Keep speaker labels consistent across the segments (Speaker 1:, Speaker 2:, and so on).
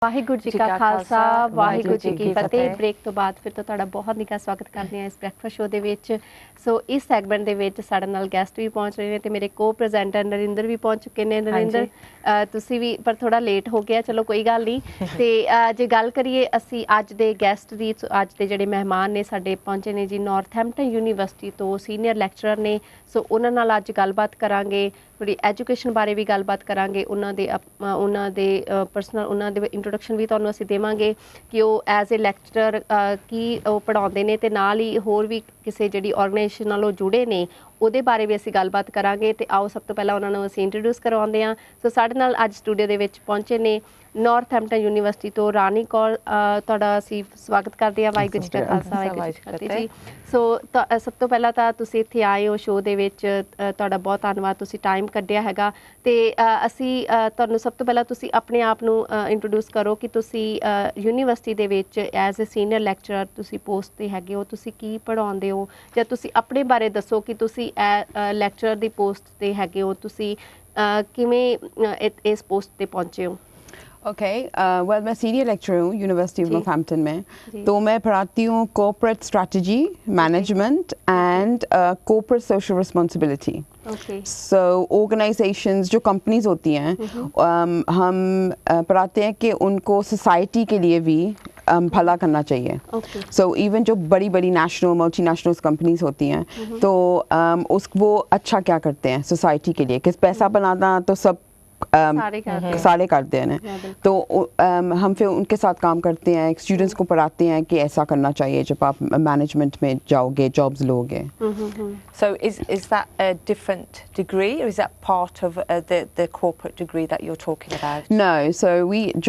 Speaker 1: ਵਾਹਿਗੁਰੂ ਜੀ ਕਾ ਖਾਲਸਾ ਵਾਹਿਗੁਰੂ ਜੀ ਕੀ ਫਤਿਹ। ਬ੍ਰੇਕ ਤੋਂ ਬਾਅਦ ਫਿਰ ਤੋਂ ਤੁਹਾਡਾ ਬਹੁਤ ਨਿੱਘਾ ਸਵਾਗਤ ਕਰਦੇ ਹਾਂ ਇਸ ਬ੍ਰੈਕਫਾਸਟ ਸ਼ੋਅ ਦੇ ਵਿੱਚ। ਸੋ ਇਸ ਸੈਗਮੈਂਟ ਦੇ ਵਿੱਚ ਸਾਡੇ ਨਾਲ ਗੈਸਟ ਵੀ ਪਹੁੰਚ ਰਹੇ ਨੇ ਤੇ ਮੇਰੇ ਕੋ ਪ੍ਰੈਜ਼ੈਂਟਰ ਨਰਿੰਦਰ ਵੀ ਪਹੁੰਚ ਚੁੱਕੇ ਨੇ। ਨਰਿੰਦਰ ਤੁਸੀਂ ਵੀ ਪਰ ਥੋੜਾ ਲੇਟ ਹੋ ਗਿਆ, ਚਲੋ ਕੋਈ ਗੱਲ ਨਹੀਂ। ਤੇ ਜੇ ਗੱਲ ਕਰੀਏ ਅਸੀਂ ਅੱਜ ਦੇ ਗੈਸਟ ਦੀ, ਅੱਜ ਦੇ ਜਿਹੜੇ ਮਹਿਮਾਨ ਨੇ ਸਾਡੇ ਪਹੁੰਚੇ ਨੇ ਜੀ ਨਾਰਥਹੈਂਪਟਨ ਯੂਨੀਵਰਸਿਟੀ ਤੋਂ ਸੀਨੀਅਰ ਲੈਕਚਰਰ ਨੇ। ਸੋ ਉਹਨਾਂ ਨਾਲ ਅੱਜ ਗੱਲਬਾਤ ਕਰਾਂਗੇ, ਥੋੜੀ ਐਜੂਕੇਸ਼ਨ ਬਾਰੇ ਵੀ ਗੱਲਬਾਤ ਕਰਾਂਗੇ। ਉਹਨਾਂ ਦੇ ਪਰਸਨਲ ਉਹਨਾਂ ਦੇ ਇੰਟਰੋਡਕਸ਼ਨ ਵੀ ਤੁਹਾਨੂੰ ਅਸੀਂ ਦੇਵਾਂਗੇ ਕਿ ਉਹ ਐਜ਼ ਏ ਲੈਕਚਰਰ ਕੀ ਉਹ ਪੜ੍ਹਾਉਂਦੇ ਨੇ ਤੇ ਨਾਲ ਹੀ ਹੋਰ ਵੀ ਕਿਸੇ ਜਿਹੜੀ ਆਰਗੇਨਾਈਜੇਸ਼ਨ ਨਾਲੋਂ ਜੁੜੇ ਨੇ ਉਹਦੇ ਬਾਰੇ ਵੀ ਅਸੀਂ ਗੱਲਬਾਤ ਕਰਾਂਗੇ। ਤੇ ਆਓ ਸਭ ਤੋਂ ਪਹਿਲਾਂ ਉਹਨਾਂ ਨੂੰ ਅਸੀਂ ਇੰਟਰੋਡਿਊਸ ਕਰਵਾਉਂਦੇ ਹਾਂ। ਸੋ ਸਾਡੇ ਨਾਲ ਅੱਜ ਸਟੂਡੀਓ ਦੇ ਵਿੱਚ ਪਹੁੰਚੇ ਨੇ ਨਾਰਥਹੈਂਪਟਨ ਯੂਨੀਵਰਸਿਟੀ ਤੋਂ ਰਾਣੀ ਕੌਰ। ਤੁਹਾਡਾ ਅਸੀਂ ਸਵਾਗਤ ਕਰਦੇ ਹਾਂ। ਵਾਹਿਗੁਰੂ ਜੀ ਕਾ ਖਾਲਸਾ ਵਾਹਿਗੁਰੂ ਜੀ ਕੀ ਫਤਿਹ ਜੀ। ਸੋ ਸਭ ਤੋਂ ਪਹਿਲਾਂ ਤਾਂ ਤੁਸੀਂ ਇੱਥੇ ਆਏ ਹੋ ਸ਼ੋਅ ਦੇ ਵਿੱਚ, ਤੁਹਾਡਾ ਬਹੁਤ ਧੰਨਵਾਦ, ਤੁਸੀਂ ਟਾਈਮ ਕੱਢਿਆ ਹੈਗਾ। ਤੇ ਅਸੀਂ ਤੁਹਾਨੂੰ ਸਭ ਤੋਂ ਪਹਿਲਾਂ ਤੁਸੀਂ ਆਪਣੇ ਆਪ ਨੂੰ ਇੰਟਰੋਡਿਊਸ ਕਰੋ ਕਿ ਤੁਸੀਂ ਯੂਨੀਵਰਸਿਟੀ ਦੇ ਵਿੱਚ ਐਜ਼ ਏ ਸੀਨੀਅਰ ਲੈਕਚਰਰ ਤੁਸੀਂ ਪੋਸਟ 'ਤੇ ਹੈਗੇ ਹੋ, ਤੁਸੀਂ ਕੀ ਪੜ੍ਹਾਉਂਦੇ ਹੋ, ਜਾਂ ਤੁਸੀਂ ਆਪਣੇ ਬਾਰੇ ਦੱਸੋ ਕਿ ਤੁਸੀਂ ਲੈਕਚਰਰ ਦੀ ਪੋਸਟ 'ਤੇ ਹੈਗੇ ਹੋ, ਤੁਸੀਂ ਕਿਵੇਂ ਇਸ ਪੋਸਟ 'ਤੇ पहुँचे हो?
Speaker 2: वेल मैं सीनियर लेक्चरर हूँ यूनिवर्सिटी ऑफ नॉर्थहैम्पटन में। तो मैं पढ़ाती हूँ corporate strategy, management and corporate social responsibility. So organisations जो कंपनीज होती हैं हम पढ़ाते हैं कि उनको सोसाइटी के लिए भी भला करना चाहिए। सो इवन जो बड़ी बड़ी नेशनल मल्टीनेशनल कंपनीज होती हैं तो वो अच्छा क्या करते हैं सोसाइटी के लिए, किस पैसा बनाना तो सब सारे करते हैं। तो हम फिर उनके साथ काम करते हैं, स्टूडेंट्स को पढ़ाते हैं कि ऐसा करना चाहिए जब आप मैनेजमेंट में जाओगे, जॉब्स लोगे।
Speaker 3: So is that a different degree or is that part of the corporate degree that you're talking about?
Speaker 2: No, so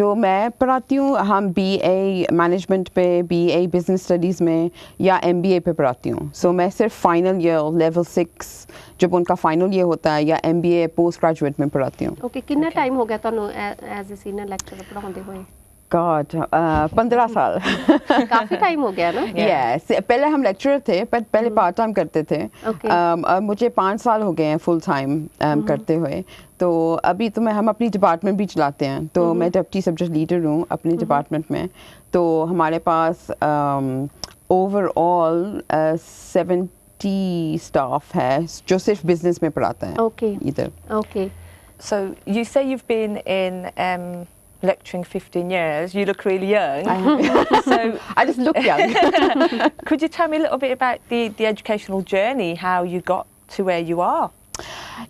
Speaker 2: जो मैं पढ़ाती हूँ हम BA मैनेजमेंट पे, BA बिजनेस स्टडीज़ में या MBA पे पढ़ाती हूँ। सो मैं सिर्फ फाइनल ईयर लेवल 6 जब उनका फाइनल ईयर होता है या MBA पोस्ट ग्रेजुएट में पढ़ाती हूँ।
Speaker 1: कितना टाइम हो गया ਤੁਹਾਨੂੰ ਐਜ਼ ਅ ਸੀਨੀਅਰ ਲੈਕਚਰਰ पढ़ाते हुए?
Speaker 2: God, 15 साल।
Speaker 1: काफी टाइम हो गया ना?
Speaker 2: Yes, पहले हम लेक्चरर थे पर पहले पार्ट टाइम करते थे। अब मुझे 5 साल हो गए हैं फुल टाइम करते हुए। तो अभी तो हम अपनी डिपार्टमेंट भी चलाते हैं। तो मैं डिप्टी सब्जेक्ट लीडर हूँ अपनी डिपार्टमेंट में। तो हमारे पास ओवरऑल 70 स्टाफ है जो सिर्फ बिजनेस में पढ़ाता है इधर।
Speaker 3: So you say you've been in lecturing 15 years. You look really young.
Speaker 2: So I just look young.
Speaker 3: Could you tell me a little bit about the educational journey, how you got to where you are?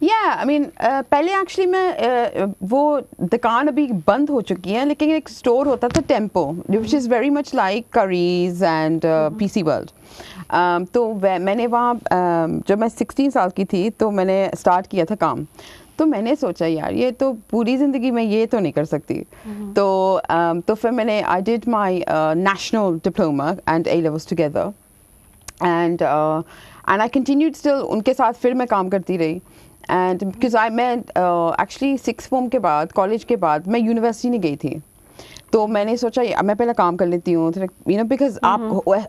Speaker 2: Yeah, I mean पहले actually मैं वो दुकान अभी बंद हो चुकी है, लेकिन एक स्टोर होता था tempo which is very much like Currys and PC World। तो मैंने वहाँ जब मैं 16 साल की थी तो मैंने स्टार्ट किया था काम। तो मैंने सोचा यार ये तो पूरी ज़िंदगी में ये तो नहीं कर सकती। तो फिर मैंने I did my national diploma and A levels together and I continued still उनके साथ। फिर मैं काम करती रही एंड बिकॉज मैं एक्चुअली 6th फॉर्म के बाद कॉलेज के बाद मैं यूनिवर्सिटी नहीं गई थी। तो मैंने सोचा मैं पहले काम कर लेती हूँ, यू नो, बिकॉज आप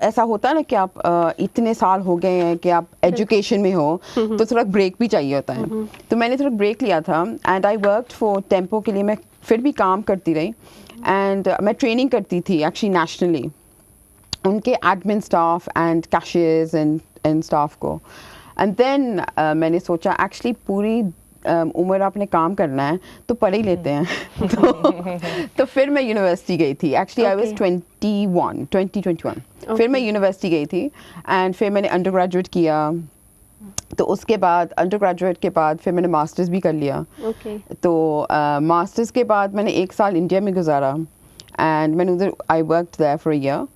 Speaker 2: ऐसा होता है ना कि आप इतने साल हो गए हैं कि आप एजुकेशन में हो तो थोड़ा ब्रेक भी चाहिए होता है। तो मैंने थोड़ा ब्रेक लिया था and I worked for tempo के लिए। मैं फिर भी काम करती रही एंड मैं ट्रेनिंग करती थी एक्चुअली नेशनली उनके admin staff and cashiers and staff को। एंड देन मैंने सोचा एक्चुअली पूरी उम्र आपने काम करना है तो पढ़ ही लेते हैं। तो फिर मैं यूनिवर्सिटी गई थी। Actually I was 2021। फिर मैं यूनिवर्सिटी गई थी एंड फिर मैंने अंडर ग्रेजुएट किया। तो उसके बाद अंडर ग्रेजुएट के बाद फिर मैंने मास्टर्स भी कर लिया। तो मास्टर्स के बाद मैंने 1 साल इंडिया में गुजारा एंड मैंने उधर I worked there for a year.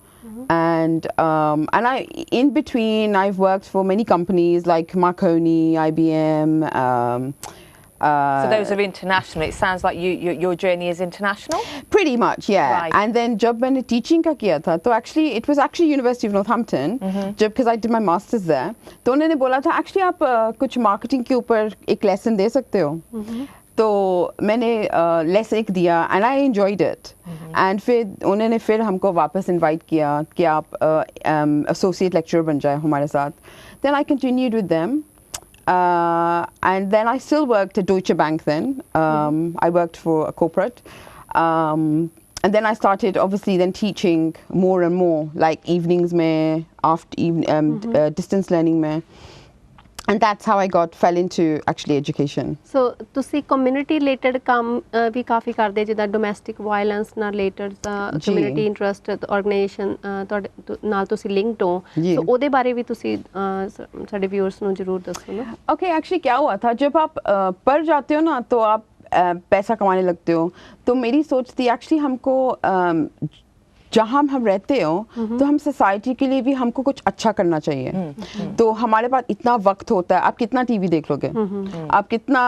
Speaker 2: And I in between I've worked for many companies like Marconi, IBM.
Speaker 3: So those are international. It sounds like your journey is international.
Speaker 2: Pretty much, yeah.
Speaker 3: Right.
Speaker 2: And then जब मैंने teaching का किया था तो actually it was actually University of Northampton. जब because I did my masters there, तो उन्होंने बोला था actually आप कुछ marketing के ऊपर एक lesson दे सकते हो। तो मैंने लेसन एक दिया and I enjoyed it. And फिर उन्होंने फिर हमको वापस इनवाइट किया कि आप एसोसिएट लेक्चरर बन जाए हमारे साथ। Then I continued with them and then I still worked at Deutsche Bank then. I worked for a corporate and then I started obviously then teaching more and more, like evenings mein, after distance learning mein, and that's how I fell into actually education.
Speaker 1: ਸੋ ਤੁਸੀਂ community related ਕੰਮ ਵੀ ਕਾਫੀ ਕਰਦੇ, ਜਿੱਦਾਂ domestic violence ਨਾਲ related
Speaker 2: ਜੀ।
Speaker 1: Community interest organisation ਤੁਹਾਡੇ ਨਾਲ ਤੁਸੀਂ linked ਹੋ,
Speaker 2: ਜੀ।
Speaker 1: ਸੋ ਉਹਦੇ ਬਾਰੇ ਵੀ ਤੁਸੀਂ ਸਾਡੇ ਵਿਊਅਰਸ ਨੂੰ ਜ਼ਰੂਰ ਦੱਸੋ ਨਾ।
Speaker 2: Okay, actually क्या हुआ था, जब आप पढ़ जाते हो ना तो आप पैसा कमाने लगते हो, तो मेरी सोच थी एक्चुअली हमको जहाँ हम रहते हो तो हम सोसाइटी के लिए भी हमको कुछ अच्छा करना चाहिए। तो हमारे पास इतना वक्त होता है, आप कितना टीवी देख लोगे, आप कितना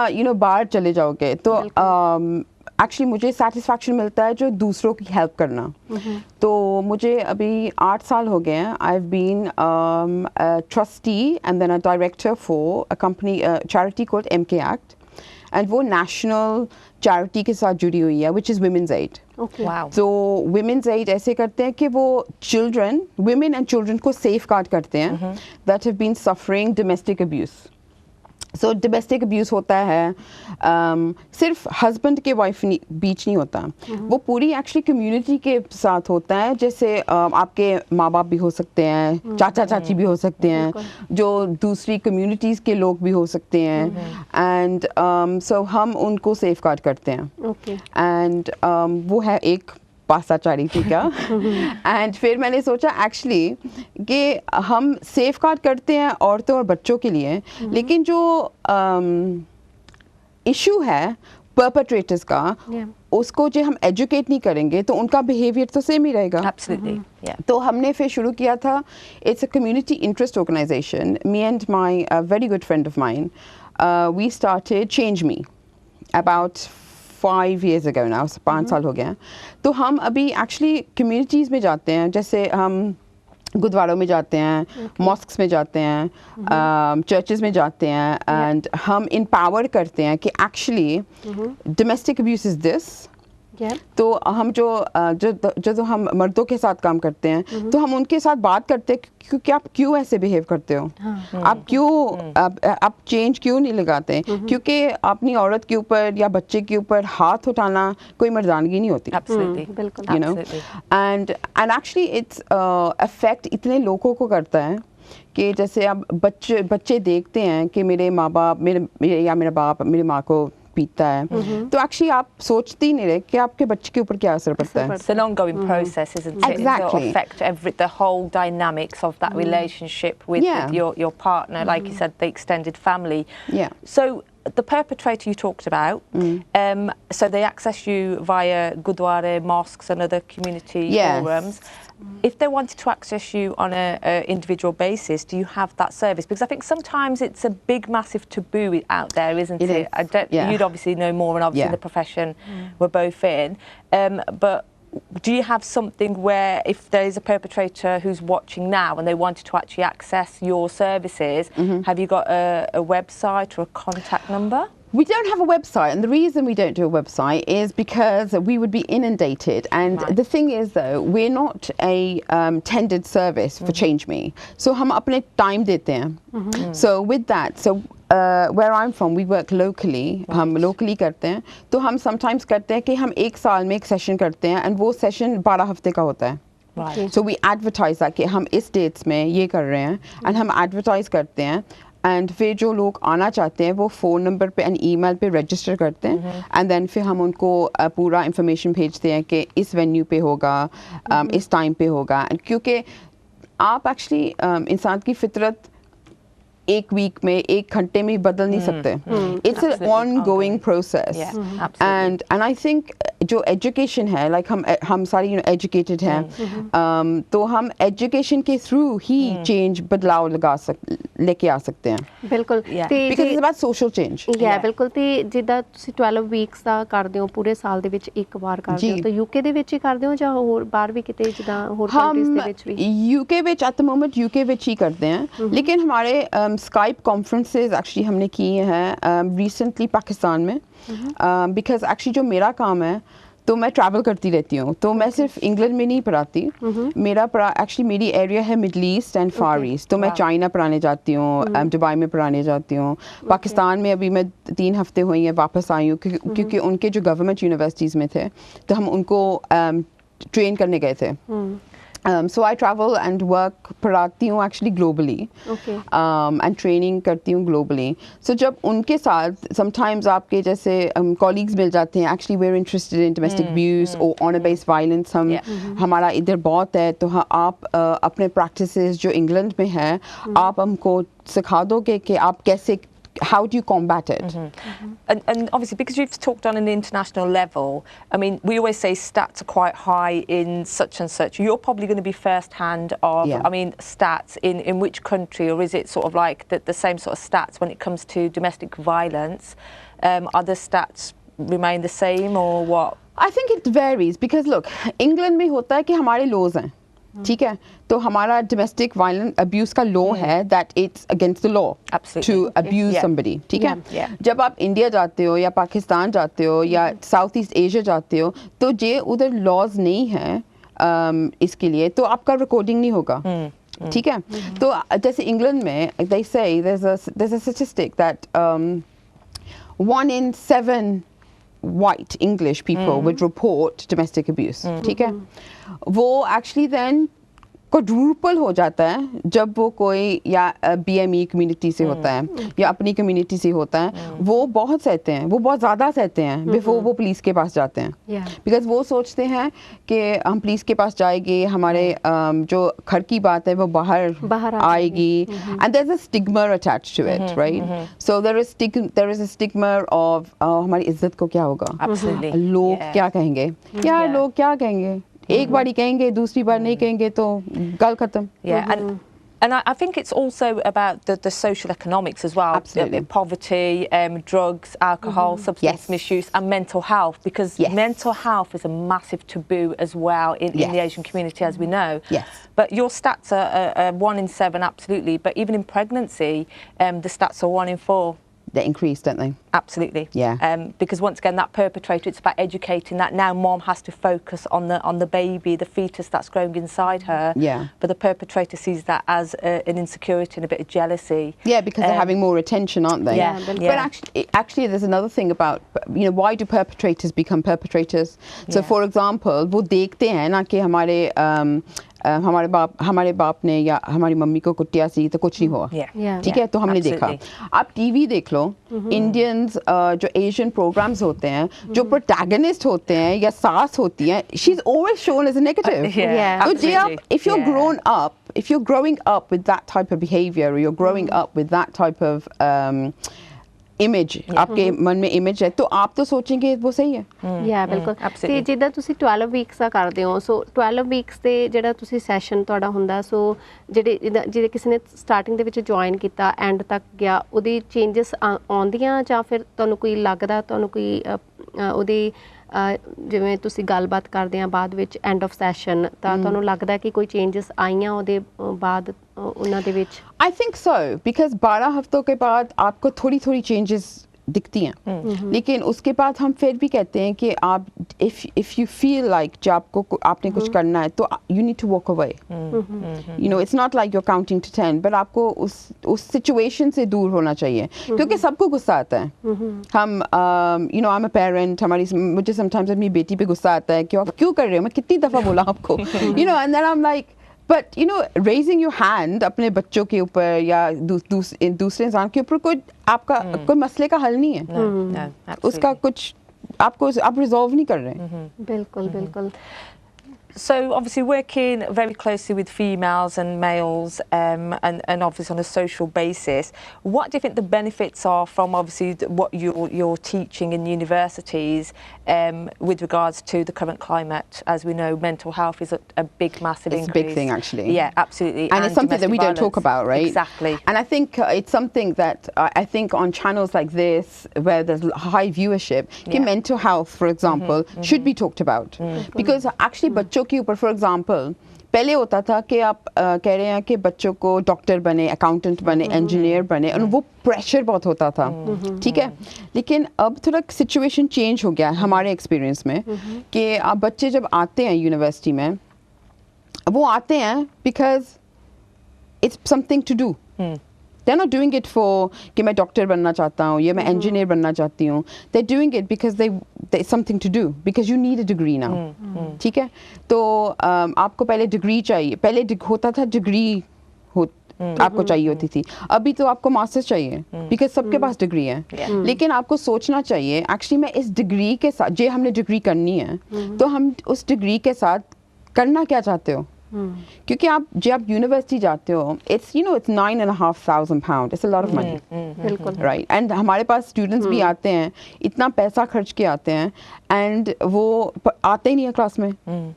Speaker 2: बाहर चले जाओगे, तो एक्चुअली मुझे सेटिस्फैक्शन मिलता है जो दूसरों की हेल्प करना। तो मुझे अभी 8 साल हो गए हैं। I have been trustee and then a director for a company charity called MK Act, and वो नेशनल चैरिटी के साथ जुड़ी हुई है, which is women's aid.
Speaker 1: Okay,
Speaker 3: Wow.
Speaker 2: तो वुमेन्स एड ऐसे करते हैं कि वो वुमेन एंड चिल्ड्रन को सेफ गार्ड करते हैं that have been suffering domestic abuse. So domestic abuse होता है सिर्फ हस्बैंड के वाइफ बीच नहीं होता, वो पूरी एक्चुअली कम्युनिटी के साथ होता है। जैसे आपके माँ बाप भी हो सकते हैं, चाचा चाची भी हो सकते हैं, जो दूसरी कम्युनिटीज़ के लोग भी हो सकते हैं, एंड सो हम उनको सेफ गार्ड करते हैं।
Speaker 1: ओके,
Speaker 2: एंड वो है एक पासा चैरिटी का। एंड फिर मैंने सोचा एक्चुअली कि हम सेफ गार्ड करते हैं औरतों और बच्चों के लिए, लेकिन जो इशू है परपेट्रेटर्स का,
Speaker 1: Yeah.
Speaker 2: उसको जो हम एजुकेट नहीं करेंगे तो उनका बिहेवियर तो सेम ही रहेगा।
Speaker 3: Absolutely. Yeah.
Speaker 2: तो हमने फिर शुरू किया था, it's a community interest organisation, me and my very good friend of mine, we started change me about 5 years ago now, 5 साल हो गए हैं। तो हम अभी एक्चुअली कम्युनिटीज़ में जाते हैं, जैसे हम गुरुद्वारों में जाते हैं, मॉस्क्स में जाते हैं, चर्चेस में जाते हैं, एंड हम इम्पावर करते हैं कि actually domestic abuse is this.
Speaker 1: yeah.
Speaker 2: तो हम जो हम मर्दों के साथ काम करते हैं, तो हम उनके साथ बात करते हैं क्योंकि आप क्यों ऐसे बिहेव करते हो, आप क्यों आप चेंज क्यों नहीं लगाते, क्योंकि अपनी औरत के ऊपर या बच्चे के ऊपर हाथ उठाना कोई मर्दानगी नहीं होती।
Speaker 3: Absolutely.
Speaker 1: बिल्कुल।
Speaker 2: you know,
Speaker 3: Absolutely.
Speaker 2: and actually it's affect इतने लोगों को करता है कि जैसे अब बच्चे देखते हैं कि मेरे माँ बाप मेरा बाप मेरी माँ को पीता है, तो एक्चुअली आप सोचते ही नहीं रहे कि आपके बच्चे के ऊपर क्या असर पड़ता है।
Speaker 3: It's an ongoing process, isn't it?
Speaker 2: Exactly.
Speaker 3: It'll affect the whole dynamics of that relationship with,
Speaker 2: Yeah.
Speaker 3: with your partner, like you said, the extended family.
Speaker 2: Yeah.
Speaker 3: So the perpetrator you talked about, so they access you via gurdwara, mosques and other community
Speaker 2: Yes.
Speaker 3: forums. If they wanted to access you on a individual basis, do you have that service? Because I think sometimes it's a big, massive taboo out there, isn't
Speaker 2: It
Speaker 3: it?
Speaker 2: is.
Speaker 3: I don't,
Speaker 2: Yeah.
Speaker 3: You'd obviously know more, and obviously
Speaker 2: Yeah.
Speaker 3: the profession we're both in. But do you have something where if there is a perpetrator who's watching now and they wanted to actually access your services, have you got a website or a contact number?
Speaker 2: We don't have a website, and the reason we don't do a website is because we would be inundated. And
Speaker 3: Right.
Speaker 2: the thing is, though, we're not a tendered service for Change Me, so हम अपने time देते हैं. So with that, where I'm from, we work locally. हम locally करते हैं, तो हम sometimes करते हैं कि हम एक साल में एक session करते हैं, and वो session 12 हफ्ते का होता है.
Speaker 3: Right.
Speaker 2: So we advertise that कि हम इस dates में ये कर रहे हैं, and हम advertise करते हैं. एंड फिर जो लोग आना चाहते हैं वो फ़ोन नंबर पे एंड ईमेल पे रजिस्टर करते हैं, एंड देन फिर हम उनको पूरा इंफॉर्मेशन भेजते हैं कि इस वेन्यू पे होगा, इस टाइम पे होगा। क्योंकि आप एक्चुअली इंसान की फितरत एक वीक में, एक घंटे में बदल नहीं सकते। It's an
Speaker 3: Absolutely.
Speaker 2: Ongoing process.
Speaker 3: Yeah, absolutely.
Speaker 2: And I think जो एजुकेशन है, लाइक हम सारे एजुकेटेड हैं, तो हम एजुकेशन के थ्रू ही चेंज बदलाव लेके आ सकते हैं।
Speaker 1: ਬਿਲਕੁਲ।
Speaker 3: Yeah.
Speaker 1: ਤੇ
Speaker 2: Because
Speaker 1: ਜੇ-
Speaker 2: it's about social change.
Speaker 1: Yeah, ਬਿਲਕੁਲ। ਤੇ ਜਿੱਦਾਂ ਤੁਸੀਂ 12 ਵੀਕਸ ਦਾ ਕਰਦੇ ਹੋ, ਪੂਰੇ ਸਾਲ ਦੇ ਵਿੱਚ ਇੱਕ ਵਾਰ ਕਰਦੇ ਹੋ,
Speaker 2: ਜੀ।
Speaker 1: ਤਾਂ ਯੂਕੇ ਦੇ ਵਿੱਚ ਹੀ ਕਰਦੇ ਹੋ ਜਾਂ ਹੋਰ ਬਾਹਰ ਵੀ ਕਿਤੇ, ਜਿੱਦਾਂ ਹੋਰ ਕੰਟਰੀਜ਼ ਦੇ ਵਿੱਚ ਵੀ?
Speaker 2: यूके विच एट द मोमेंट यूके विच ही करते हैं, लेकिन हमारे स्काइप कॉन्फ्रेंसेस एक्चुअली हमने किए हैं रिसेंटली पाकिस्तान में, बिकॉज एक्चुअली जो मेरा काम है तो मैं ट्रैवल करती रहती हूँ, तो मैं सिर्फ इंग्लैंड में नहीं पढ़ाती, मेरा एक्चुअली मेरी एरिया है middle east and far east, तो मैं चाइना पढ़ाने जाती हूँ, दुबई में पढ़ाने जाती हूँ, पाकिस्तान में अभी मैं 3 हफ्ते हुई हैं वापस आई हूँ, क्योंकि उनके जो गवर्नमेंट यूनिवर्सिटीज़ में थे तो हम उनको ट्रेन करने गए थे. So I travel and work पढ़ाती हूँ actually globally, and training करती हूँ globally. So जब उनके साथ sometimes आपके जैसे colleagues मिल जाते हैं, actually we're interested in domestic abuse or honor-based violence, हमारा इधर बहुत है, तो आप अपने practices जो इंग्लैंड में है आप हमको सिखा दोगे कि आप कैसे, how do you combat it?
Speaker 3: And obviously, because you've talked on an international level, I mean, we always say stats are quite high in such and such. You're probably going to be first hand of, I mean, stats in which country, or is it sort of like the same sort of stats when it comes to domestic violence? Are the stats remain the same or what?
Speaker 2: I think it varies because look, England में होता है कि हमारे laws हैं, ठीक है, तो हमारा domestic violence abuse का law है that it's against the law to abuse somebody, ठीक है. जब आप इंडिया जाते हो या पाकिस्तान जाते हो या साउथ ईस्ट एशिया जाते हो, तो जे उधर laws नहीं हैं इसके लिए, तो आपका रिकॉर्डिंग नहीं होगा, ठीक है. तो जैसे इंग्लैंड में they say there's a statistic that 1 in 7 white English people would report domestic abuse, ठीक है. वो actually then quadruple हो जाता है जब वो कोई या BME कम्युनिटी से होता है या अपनी कम्युनिटी से होता है, वो बहुत सहते हैं, वो बहुत ज़्यादा सहते हैं बिफोर वो पुलिस के पास जाते हैं, बिकॉज वो सोचते हैं कि हम पुलिस के पास जाएंगे, हमारे जो घर की बात है वो बाहर आएगी, and there is a stigma attached to it, right. So there is a stigma of हमारी इज्जत को क्या होगा, लोग क्या कहेंगे, यार लोग क्या कहेंगे, एक बार ही कहेंगे, दूसरी बार नहीं कहेंगे तो गल खत्म.
Speaker 3: And I think it's also about the social economics as well.
Speaker 2: Absolutely.
Speaker 3: Poverty, drugs, alcohol, substance misuse, and mental health, because mental health is a massive taboo as well in the Asian community, as we know.
Speaker 2: Yes.
Speaker 3: But your stats are 1 in 7, absolutely. But even in pregnancy, the stats are 1 in 4.
Speaker 2: They increase, don't they?
Speaker 3: Absolutely.
Speaker 2: Yeah.
Speaker 3: Because once again, that perpetrator, it's about educating that now mom has to focus on the baby, the fetus that's growing inside her.
Speaker 2: Yeah.
Speaker 3: But the perpetrator sees that as an insecurity and a bit of jealousy.
Speaker 2: Yeah, because they're having more attention, aren't they?
Speaker 3: Yeah.
Speaker 2: But actually, there's another thing about, why do perpetrators become perpetrators? So, for example, वो देखते हैं ना कि हमारे बाप ने या हमारी मम्मी को कुटिया सी तो कुछ नहीं हुआ, ठीक है, तो हमने देखा. आप टीवी देख लो, इंडियंस जो एशियन प्रोग्राम्स होते हैं, जो प्रोटैगनिस्ट होते हैं या सास होती हैं, she is always shown as a negative. तो जे आप, if you're growing up with that type of behavior, or you're growing up with that type of image, आपके मन में इमेज है, तो आप तो सोचेंगे वो सही है.
Speaker 1: ਯਾ ਬਿਲਕੁਲ. ਤੇ ਜਿੱਦਾਂ ਤੁਸੀਂ 12 ਵੀਕਸ ਦਾ ਕਰਦੇ ਹੋ, ਸੋ 12 ਵੀਕਸ ਦੇ ਜਿਹੜਾ ਤੁਸੀਂ ਸੈਸ਼ਨ ਤੁਹਾਡਾ ਹੁੰਦਾ, ਸੋ ਜਿਹੜੇ ਕਿਸੇ ਨੇ ਸਟਾਰਟਿੰਗ ਦੇ ਵਿੱਚ ਜੁਆਇਨ ਕੀਤਾ ਐਂਡ ਤੱਕ ਗਿਆ, ਉਹਦੀ ਚੇਂਜਸ ਆਉਂਦੀਆਂ ਜਾਂ ਫਿਰ ਤੁਹਾਨੂੰ ਕੋਈ ਲੱਗਦਾ, ਤੁਹਾਨੂੰ ਕੋਈ ਉਹਦੀ ਜਿਵੇਂ ਤੁਸੀਂ ਗੱਲਬਾਤ ਕਰਦੇ ਆ ਬਾਅਦ ਵਿੱਚ ਐਂਡ ਆਫ ਸੈਸ਼ਨ, ਤਾਂ ਤੁਹਾਨੂੰ ਲੱਗਦਾ ਕਿ ਕੋਈ ਚੇਂਜਸ ਆਈਆਂ ਉਹਦੇ ਬਾਅਦ ਉਹਨਾਂ ਦੇ ਵਿੱਚ?
Speaker 2: I think so, because 12 हफ्तों के बाद आपको थोड़ी changes दिखती हैं, लेकिन उसके बाद हम फिर भी कहते हैं कि आप if you feel like जब आपने कुछ करना है तो you need to walk away. It's not like you're counting to 10, but आपको उस situation से दूर होना चाहिए, क्योंकि सबको गुस्सा आता है. हम I'm a parent, मुझे sometimes अपनी बेटी पे गुस्सा आता है कि आप क्यों कर रहे हो, मैं कितनी दफ़ा बोला आपको, and then I'm like, but raising your hand अपने बच्चों के ऊपर या दूसरे इंसान के ऊपर कोई मसले का हल नहीं है. उसका कुछ आप रिजॉल्व नहीं कर रहे.
Speaker 1: बिल्कुल.
Speaker 3: So obviously working very closely with females and males, and obviously on a social basis, what do you think the benefits are from obviously what you're teaching in universities with regards to the current climate? As we know, mental health is a big, massive increase.
Speaker 2: It's a big thing, actually.
Speaker 3: Yeah, absolutely.
Speaker 2: And it's something that we don't talk about, right?
Speaker 3: Exactly.
Speaker 2: And I think it's something that I think on channels like this, where there's high viewership, mental health, for example, should be talked about. Because actually, बच्चों के ऊपर, for example पहले होता था कि आप कह रहे हैं कि बच्चों को डॉक्टर बने, अकाउंटेंट बने, इंजीनियर बने, और वो प्रेशर बहुत होता था, ठीक है। लेकिन अब थोड़ा सिचुएशन चेंज हो गया हमारे एक्सपीरियंस में कि आप बच्चे जब आते हैं यूनिवर्सिटी में, वो आते हैं because it's something to do. They're not doing it for कि मैं डॉक्टर बनना चाहता हूँ या मैं इंजीनियर बनना चाहती हूँ। They're doing it because there's something to do, because you need a degree now, ठीक है। तो आपको पहले डिग्री चाहिए, पहले होता था डिग्री आपको चाहिए होती थी, अभी तो आपको मास्टर्स चाहिए बिकॉज सबके पास डिग्री है। लेकिन आपको सोचना चाहिए एक्चुअली मैं इस डिग्री के साथ, जो हमने डिग्री करनी है, तो हम उस डिग्री के साथ करना क्या चाहते हो। क्योंकि आप जब आप यूनिवर्सिटी जाते हो, it's it's £9,500, it's a lot of money,
Speaker 1: बिल्कुल
Speaker 2: राइट। एंड हमारे पास स्टूडेंट्स भी आते हैं, इतना पैसा खर्च के आते हैं, एंड वो आते ही नहीं है क्लास में,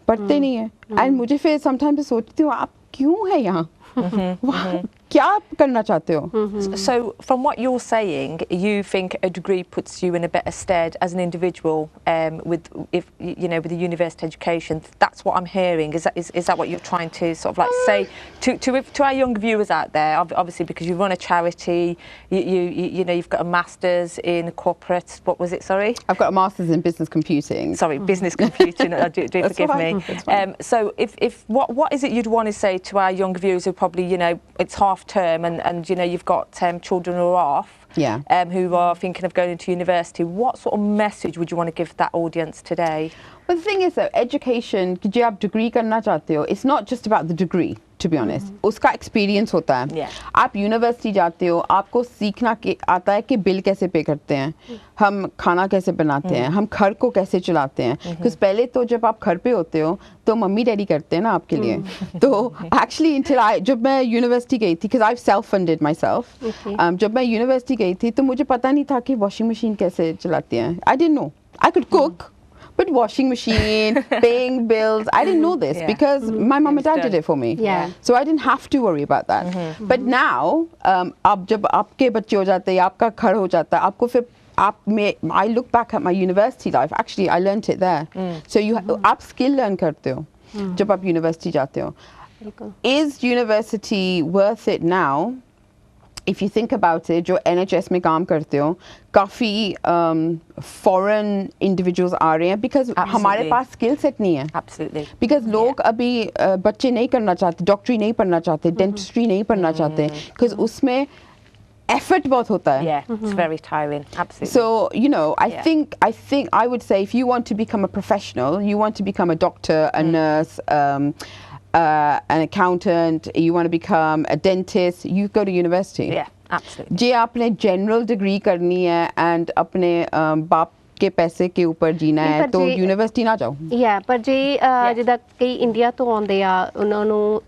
Speaker 2: पढ़ते नहीं है। एंड मुझे फिर समटाइम्स सोचती हूँ, आप क्यों है यहाँ, क्या करना चाहते हो।
Speaker 3: So, from what you're saying, you think a degree puts you in a better stead as an individual with a university education. That's what I'm hearing. Is that what you're trying to sort of like say to our young viewers out there? Obviously, because you run a charity, you've got a master's in corporate. What was it? Sorry,
Speaker 2: I've got a master's in business computing.
Speaker 3: Sorry, business computing. Do forgive me. So, if what is it you'd want to say to our young viewers who probably it's half term and you've got children who are off, who are thinking of going into university, what sort of message would you want to give that audience today?
Speaker 2: Well, the thing is that education, जो आप degree करना चाहते हो, it's not just about the degree, to be honest. उसका experience होता है। आप university जाते हो, आपको सीखना आता है कि बिल कैसे पे करते हैं, हम खाना कैसे बनाते हैं, हम घर को कैसे चलाते हैं। क्योंकि पहले तो जब आप घर पे होते हो तो मम्मी डैडी करते हैं ना आपके लिए। तो एक्चुअली जब मैं यूनिवर्सिटी गई थी, because I self funded my self, जब मैं यूनिवर्सिटी गई थी तो मुझे पता नहीं था कि वॉशिंग मशीन कैसे चलाते हैं। I didn't know, I could cook, but washing machine, paying bills, I didn't know this because my mom and dad did it for me. So I didn't have to worry about that. But now, अब जब आपके बच्चे हो जाते हैं, आपका घर हो जाता है, आपको फिर I look back at my university life. Actually, I learnt it there. So आप skill learn करते हो जब आप university जाते हो. Is university worth it now? If you think about it, जो NHS में काम करते हो, काफ़ी foreign individuals आ रहे हैं because हमारे पास skill set नहीं है.
Speaker 3: Absolutely.
Speaker 2: Because लोग अभी बच्चे नहीं करना चाहते, डॉक्टरी नहीं पढ़ना चाहते, डेंटिस्ट्री नहीं पढ़ना चाहते, because उसमें effort बहुत होता है.
Speaker 3: Yeah, it's very tiring. Absolutely.
Speaker 2: So, I think I would say if you want to become a professional, you want to become a doctor, a nurse, an accountant, you want to become a dentist, you go to university.
Speaker 3: Yeah, absolutely.
Speaker 2: जे आपने general degree करनी है and अपने बाप के ਪੈਸੇ के ऊपर जीना ਹੈ तो ਯੂਨੀਵਰਸਿਟੀ ਨਾ ਜਾਓ।
Speaker 1: ਪਰ ਜੇ ਜਿੱਦਾਂ ਕਈ ਇੰਡੀਆ ਤੋਂ ਆਉਂਦੇ ਆ, ਉਹਨਾਂ ਨੂੰ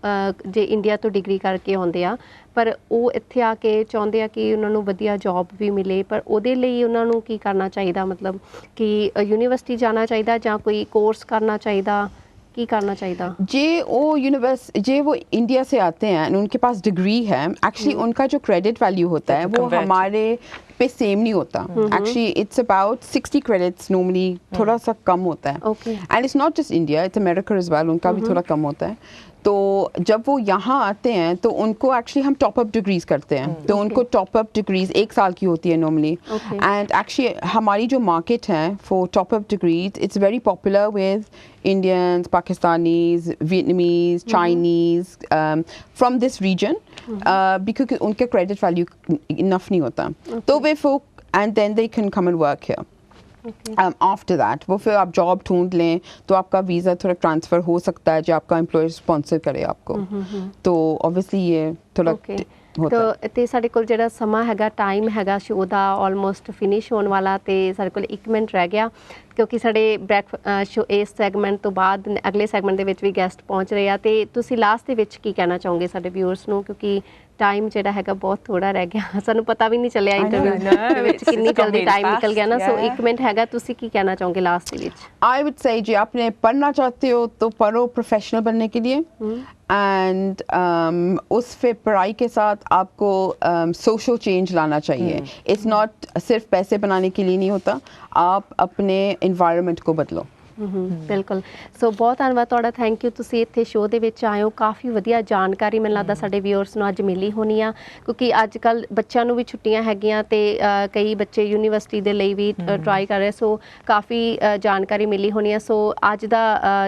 Speaker 1: ਜੇ ਇੰਡੀਆ ਤੋਂ ਡਿਗਰੀ ਕਰਕੇ ਆਉਂਦੇ ਆ, ਪਰ ਉਹ ਇੱਥੇ ਆ ਕੇ ਚਾਹੁੰਦੇ ਆ ਕਿ ਉਹਨਾਂ ਨੂੰ ਵਧੀਆ ਜੌਬ ਵੀ ਮਿਲੇ, ਪਰ ਉਹਦੇ ਲਈ ਉਹਨਾਂ ਨੂੰ ਕੀ ਕਰਨਾ ਚਾਹੀਦਾ, ਮਤਲਬ ਕਿ ਯੂਨੀਵਰਸਿਟੀ ਜਾਣਾ ਚਾਹੀਦਾ ਜਾਂ ਕੋਈ ਕੋर्स करना चाहिए, की करना चाहिए?
Speaker 2: जे वो इंडिया से आते हैं और उनके पास डिग्री है, एक्चुअली उनका जो क्रेडिट वैल्यू होता है वो हमारे पे सेम नहीं होता। Actually it's about 60 credits normally, थोड़ा सा कम होता है। And it's not just India, it's America as well, उनका भी थोड़ा कम होता है। तो जब वो यहाँ आते हैं तो उनको एक्चुअली हम टॉप अप डिग्रीज करते हैं, तो उनको टॉप अप डिग्रीज 1 साल की होती है नॉर्मली। एंड एक्चुअली हमारी जो मार्केट है for top up degrees, it's very popular with Indians, Pakistanis, Vietnamese, Chinese, from this region, because उनके credit value enough नहीं होता, तो वे and then they can come and work here. After that वो फिर आप जॉब ढूंढ लें तो आपका वीज़ा थोड़ा ट्रांसफ़र हो सकता है जो आपका एम्प्लॉयर स्पॉन्सर करे आपको, तो ऑब्वियसली ये थोड़ा
Speaker 1: तो ते साडे कोल जेड़ा समा हैगा, टाइम हैगा शो दा ऑलमोस्ट फिनिश होने वाला, ते साडे कोल 1 मिनट रह गया क्योंकि साडे शो इस सैगमेंट तो बाद अगले सैगमेंट दे विच भी गैस्ट पहुंच रहे आ, ते तुसी लास्ट दे विच की कहना चाहोगे साडे व्यूअर्स नू, क्योंकि टाइम जेड़ा हैगा बहुत थोड़ा रह गया, सानू पता भी नहीं चलिया इंटरव्यू दे विच कितनी जल्दी टाइम निकल गया ना। सो 1 मिनट हैगा, तुसी की कहना चाहोगे last they which?
Speaker 2: I would say जी आपने पढ़ना चाहते हो तो पढ़ो प्रोफेशनल बनने के लिए, एंड उस फिर पढ़ाई के साथ आपको सोशल चेंज लाना चाहिए। इट्स नॉट सिर्फ पैसे बनाने के लिए नहीं होता, आप अपने एनवायरनमेंट को बदलो।
Speaker 1: ਬਿਲਕੁਲ। ਸੋ ਬਹੁਤ ਧੰਨਵਾਦ ਤੁਹਾਡਾ, ਥੈਂਕ ਯੂ, ਤੁਸੀਂ ਇੱਥੇ ਸ਼ੋਅ ਦੇ ਵਿੱਚ ਆਏ ਹੋ। ਕਾਫੀ ਵਧੀਆ ਜਾਣਕਾਰੀ ਮੈਨੂੰ ਲੱਗਦਾ ਸਾਡੇ ਵਿਊਅਰਸ ਨੂੰ ਅੱਜ ਮਿਲੀ ਹੋਣੀ ਆ, ਕਿਉਂਕਿ ਅੱਜ ਕੱਲ੍ਹ ਬੱਚਿਆਂ ਨੂੰ ਵੀ ਛੁੱਟੀਆਂ ਹੈਗੀਆਂ ਤੇ ਕਈ ਬੱਚੇ ਯੂਨੀਵਰਸਿਟੀ ਦੇ ਲਈ ਵੀ ਟਰਾਈ ਕਰ ਰਹੇ, ਸੋ ਕਾਫੀ ਜਾਣਕਾਰੀ ਮਿਲੀ ਹੋਣੀ ਆ। ਸੋ ਅੱਜ ਦਾ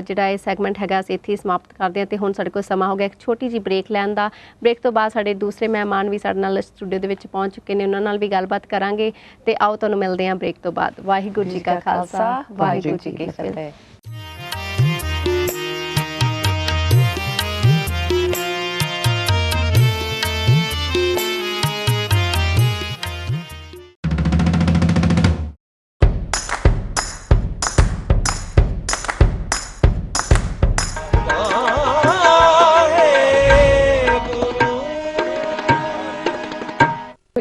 Speaker 1: ਜਿਹੜਾ ਇਹ ਸੈਗਮੈਂਟ ਹੈਗਾ ਅਸੀਂ ਇੱਥੇ ਹੀ ਸਮਾਪਤ ਕਰਦੇ ਹਾਂ ਤੇ ਹੁਣ ਸਾਡੇ ਕੋਲ ਸਮਾਂ ਹੋ ਗਿਆ ਇੱਕ ਛੋਟੀ ਜਿਹੀ ਬ੍ਰੇਕ ਲੈਣ ਦਾ। ਬ੍ਰੇਕ ਤੋਂ ਬਾਅਦ ਸਾਡੇ ਦੂਸਰੇ ਮਹਿਮਾਨ ਵੀ ਸਾਡੇ ਨਾਲ ਸਟੂਡੀਓ ਦੇ ਵਿੱਚ ਪਹੁੰਚ ਚੁੱਕੇ ਨੇ, ਉਹਨਾਂ ਨਾਲ ਵੀ ਗੱਲਬਾਤ ਕਰਾਂਗੇ ਤੇ ਆਓ ਤੁਹਾਨੂੰ ਮਿਲਦੇ ਹਾਂ ਬ੍ਰੇਕ ਤੋਂ ਬਾਅਦ। ਵਾਹਿਗੁਰੂ ਜੀ ਕਾ ਖਾਲਸਾ, ਵਾਹਿਗੁਰੂ ਜੀ ਕੀ ਫਤਿਹ।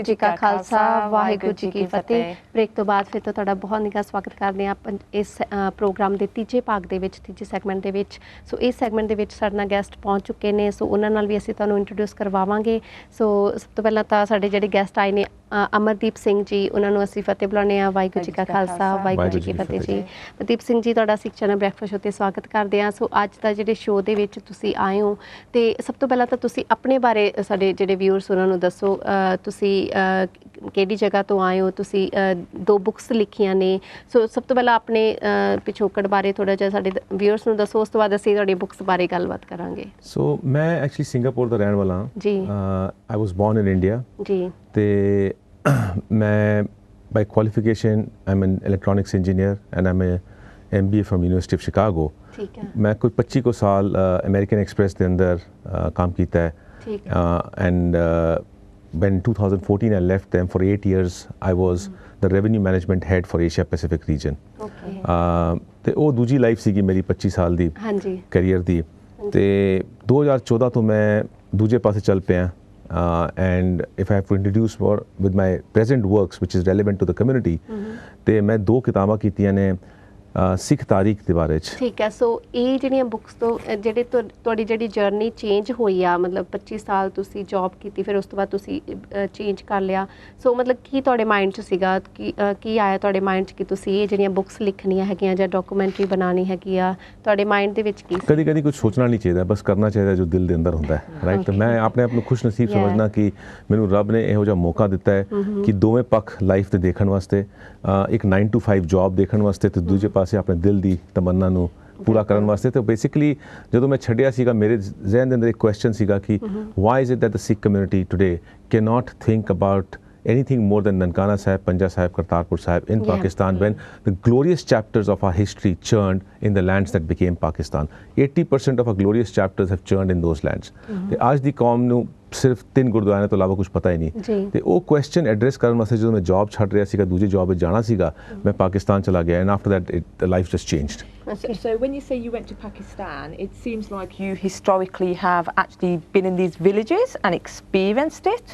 Speaker 1: ਜੀ ਕਾ ਖਾਲਸਾ, ਵਾਹਿਗੁਰੂ ਜੀ ਕੀ ਫਤਿਹ। ਬ੍ਰੇਕ ਤੋਂ ਬਾਅਦ ਫਿਰ ਤੋਂ ਤੁਹਾਡਾ ਬਹੁਤ ਨਿੱਘਾ ਸਵਾਗਤ ਕਰਦੇ ਹਾਂ ਇਸ ਪ੍ਰੋਗਰਾਮ ਦੇ ਤੀਜੇ ਭਾਗ ਦੇ ਵਿੱਚ, ਤੀਜੇ ਸੈਗਮੈਂਟ ਦੇ ਵਿੱਚ। ਸੋ ਇਸ ਸੈਗਮੈਂਟ ਦੇ ਵਿੱਚ ਸਾਡੇ ਨਾਲ ਗੈਸਟ ਪਹੁੰਚ ਚੁੱਕੇ ਨੇ, ਸੋ ਉਹਨਾਂ ਨਾਲ ਵੀ ਅਸੀਂ ਤੁਹਾਨੂੰ ਇੰਟਰੋਡਿਊਸ ਕਰਵਾਵਾਂਗੇ। ਸੋ ਸਭ ਤੋਂ ਪਹਿਲਾਂ ਤਾਂ ਸਾਡੇ ਜਿਹੜੇ ਗੈਸਟ ਆਏ ਨੇ ਅਮਰਦੀਪ ਸਿੰਘ ਜੀ, ਉਹਨਾਂ ਨੂੰ ਅਸੀਂ ਫਤਿਹ ਬੁਲਾਉਂਦੇ ਹਾਂ। ਵਾਹਿਗੁਰੂ ਜੀ ਕਾ ਖਾਲਸਾ, ਵਾਹਿਗੁਰੂ ਜੀ ਕੀ ਫਤਿਹ ਜੀ। ਅਮਰਦੀਪ ਸਿੰਘ ਜੀ, ਤੁਹਾਡਾ ਅਸੀਂ ਚੈਨਲ ਬ੍ਰੇਕਫਾਸਟ ਸ਼ੋਅ 'ਤੇ ਸਵਾਗਤ ਕਰਦੇ ਹਾਂ। ਸੋ ਅੱਜ ਦਾ ਜਿਹੜੇ ਸ਼ੋਅ ਦੇ ਵਿੱਚ ਤੁਸੀਂ ਆਏ ਹੋ ਤੇ ਸਭ ਤੋਂ ਪਹਿਲਾਂ ਤਾਂ ਤੁਸੀਂ ਆਪਣੇ ਬਾਰੇ ਸਾਡੇ ਜਿਹੜੇ ਵਿਊਅਰਸ ਉਹਨਾਂ ਨੂੰ ਦੱਸੋ, ਤੁਸੀਂ ਕਿਹੜੀ ਜਗ੍ਹਾ ਤੋਂ ਆਏ ਹੋ, ਤੁਸੀਂ 2 ਬੁੱਕਸ ਲਿਖੀਆਂ ਨੇ, ਸੋ ਸਭ ਤੋਂ ਪਹਿਲਾਂ ਆਪਣੇ ਪਿਛੋਕੜ ਬਾਰੇ ਥੋੜ੍ਹਾ ਜਿਹਾ ਸਾਡੇ ਵਿਊਅਰਸ ਨੂੰ ਦੱਸੋ, ਉਸ ਤੋਂ ਬਾਅਦ ਅਸੀਂ ਤੁਹਾਡੀ ਬੁੱਕਸ ਬਾਰੇ ਗੱਲਬਾਤ ਕਰਾਂਗੇ।
Speaker 4: ਸੋ ਮੈਂ ਐਕਚੁਅਲੀ ਸਿੰਗਾਪੁਰ ਦਾ ਰਹਿਣ ਵਾਲਾ ਹਾਂ
Speaker 1: ਜੀ।
Speaker 4: ਆਈ ਵਾਸ ਬੋਰਨ ਇਨ ਇੰਡੀਆ
Speaker 1: ਜੀ।
Speaker 4: ਤੇ ਮੈਂ by qualification I am an electronics engineer and I am MBA from university of Chicago.
Speaker 1: ਠੀਕ ਹੈ।
Speaker 4: ਮੈਂ ਕੋਈ 25 ਕੁ ਸਾਲ ਅਮਰੀਕਨ ਐਕਸਪ੍ਰੈਸ ਦੇ ਅੰਦਰ ਕੰਮ ਕੀਤਾ ਹੈ।
Speaker 1: ਠੀਕ ਹੈ।
Speaker 4: And when 2014 I left them. For 8 years I was the revenue management head for Asia Pacific region.
Speaker 1: Okay.
Speaker 4: ਤੇ ਉਹ ਦੂਜੀ ਲਾਈਫ ਸੀਗੀ ਮੇਰੀ 25 ਸਾਲ ਦੀ
Speaker 1: ਹਾਂਜੀ
Speaker 4: ਕੈਰੀਅਰ ਦੀ। ਤੇ 2014 ਤੋਂ ਮੈਂ ਦੂਜੇ ਪਾਸੇ ਚੱਲ ਪਿਆ। And if I have to introduce more with my present works which is relevant to the community, ਤੇ ਮੈਂ 2 ਕਿਤਾਬਾਂ ਕੀਤੀਆਂ ਨੇ ਸਿੱਖ ਤਾਰੀਖ ਦੇ ਬਾਰੇ 'ਚ।
Speaker 1: ਠੀਕ ਹੈ। ਸੋ ਇਹ ਜਿਹੜੀਆਂ ਬੁੱਕਸ ਤੋਂ ਜਿਹੜੇ ਤੁਹਾਡੀ ਜਿਹੜੀ ਜਰਨੀ ਚੇਂਜ ਹੋਈ ਆ, ਮਤਲਬ 25 ਸਾਲ ਤੁਸੀਂ ਜੌਬ ਕੀਤੀ, ਫਿਰ ਉਸ ਤੋਂ ਬਾਅਦ ਤੁਸੀਂ ਚੇਂਜ ਕਰ ਲਿਆ, ਸੋ ਮਤਲਬ ਕੀ ਤੁਹਾਡੇ ਮਾਈਂਡ 'ਚ ਸੀਗਾ, ਕੀ ਆਇਆ ਤੁਹਾਡੇ ਮਾਈਂਡ 'ਚ ਕਿ ਤੁਸੀਂ ਇਹ ਜਿਹੜੀਆਂ ਬੁੱਕਸ ਲਿਖਣੀਆਂ ਹੈਗੀਆਂ ਜਾਂ ਡਾਕੂਮੈਂਟਰੀ ਬਣਾਉਣੀ ਹੈਗੀ ਆ, ਤੁਹਾਡੇ ਮਾਈਂਡ ਦੇ ਵਿੱਚ ਕੀ?
Speaker 4: ਕਦੀ ਕਦੀ ਕੁਝ ਸੋਚਣਾ ਨਹੀਂ ਚਾਹੀਦਾ, ਬਸ ਕਰਨਾ ਚਾਹੀਦਾ ਜੋ ਦਿਲ ਦੇ ਅੰਦਰ ਹੁੰਦਾ ਹੈ, ਰਾਈਟ। ਤਾਂ ਮੈਂ ਆਪਣੇ ਆਪ ਨੂੰ ਖੁਸ਼ ਨਸੀਬ ਸਮਝਣਾ ਕਿ ਮੈਨੂੰ ਰੱਬ ਨੇ ਇਹੋ ਜਿਹਾ ਮੌਕਾ ਦਿੱਤਾ ਹੈ ਕਿ ਦੋਵੇਂ ਪੱਖ ਲਾਈਫ ਦੇ ਦੇਖਣ ਵਾਸਤੇ, ਇੱਕ 9 to 5 ਜੌਬ ਦੇਖਣ ਵਾਸਤੇ ਤੇ ਦੂਜੇ ਪਾਸੇ ਆਪਣੇ ਦਿਲ ਦੀ ਤਮੰਨਾ ਨੂੰ ਪੂਰਾ ਕਰਨ ਵਾਸਤੇ। ਤੇ ਬੇਸਿਕਲੀ ਜਦੋਂ ਮੈਂ ਛੱਡਿਆ ਸੀਗਾ, ਮੇਰੇ ਜ਼ਿਹਨ ਦੇ ਅੰਦਰ ਇੱਕ ਕੁਐਸਚਨ ਸੀਗਾ ਕਿ Y is it that the Sikh community today can not think about anything more than Nankana Sahib, Panja Sahib, Kartarpur Sahib in Pakistan, when the glorious chapters of our history churned in the lands that became Pakistan. 80% of our glorious chapters have churned in those lands. ਤੇ ਅੱਜ ਦੀ ਕੌਮ ਨੂੰ ਸਿਰਫ 3 ਗੁਰਦੁਆਰਿਆਂ ਤੋਂ ਇਲਾਵਾ ਕੁਝ ਪਤਾ ਹੀ ਨਹੀਂ। ਤੇ ਉਹ ਕੁਐਸਚਨ ਐਡਰੈਸ ਕਰਨ ਵਾਸਤੇ ਜਦੋਂ ਮੈਂ ਜੌਬ ਛੱਡ ਰਿਹਾ ਸੀਗਾ, ਦੂਜੀ ਜੌਬ ਵਿੱਚ ਜਾਣਾ ਸੀਗਾ, ਮੈਂ ਪਾਕਿਸਤਾਨ ਚਲਾ ਗਿਆ। And after that the life just changed.
Speaker 3: So when you say you went to Pakistan, it seems like you historically have actually been in these villages and experienced it,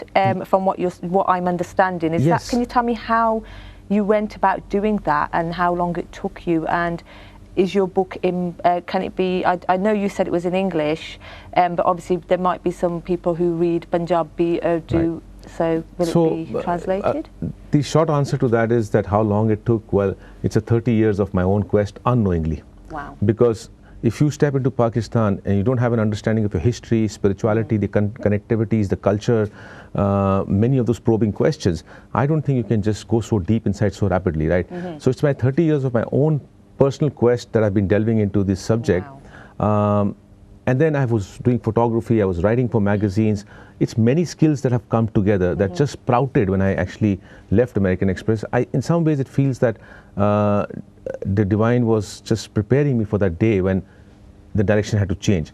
Speaker 3: from what I'm understanding. Is
Speaker 4: Yes.
Speaker 3: Can you tell me how you went about doing that and how long it took you? And is your book in, can it be, I know you said it was in English, but obviously there might be some people who read Punjabi, Urdu, so will it be translated?
Speaker 4: The short answer to that is that how long it took, well, it's a 30 years of my own quest unknowingly.
Speaker 3: Wow.
Speaker 4: Because if you step into Pakistan and you don't have an understanding of your history, spirituality, the connectivities, the culture, many of those probing questions, I don't think you can just go so deep inside so rapidly, right? So it's my 30 years of my own personal quest that I've been delving into this subject.
Speaker 3: Wow.
Speaker 4: And then I was doing photography, I was writing for magazines. It's many skills that have come together that just sprouted when I actually left American Express. In some ways it feels that the divine was just preparing me for that day when the direction had to change.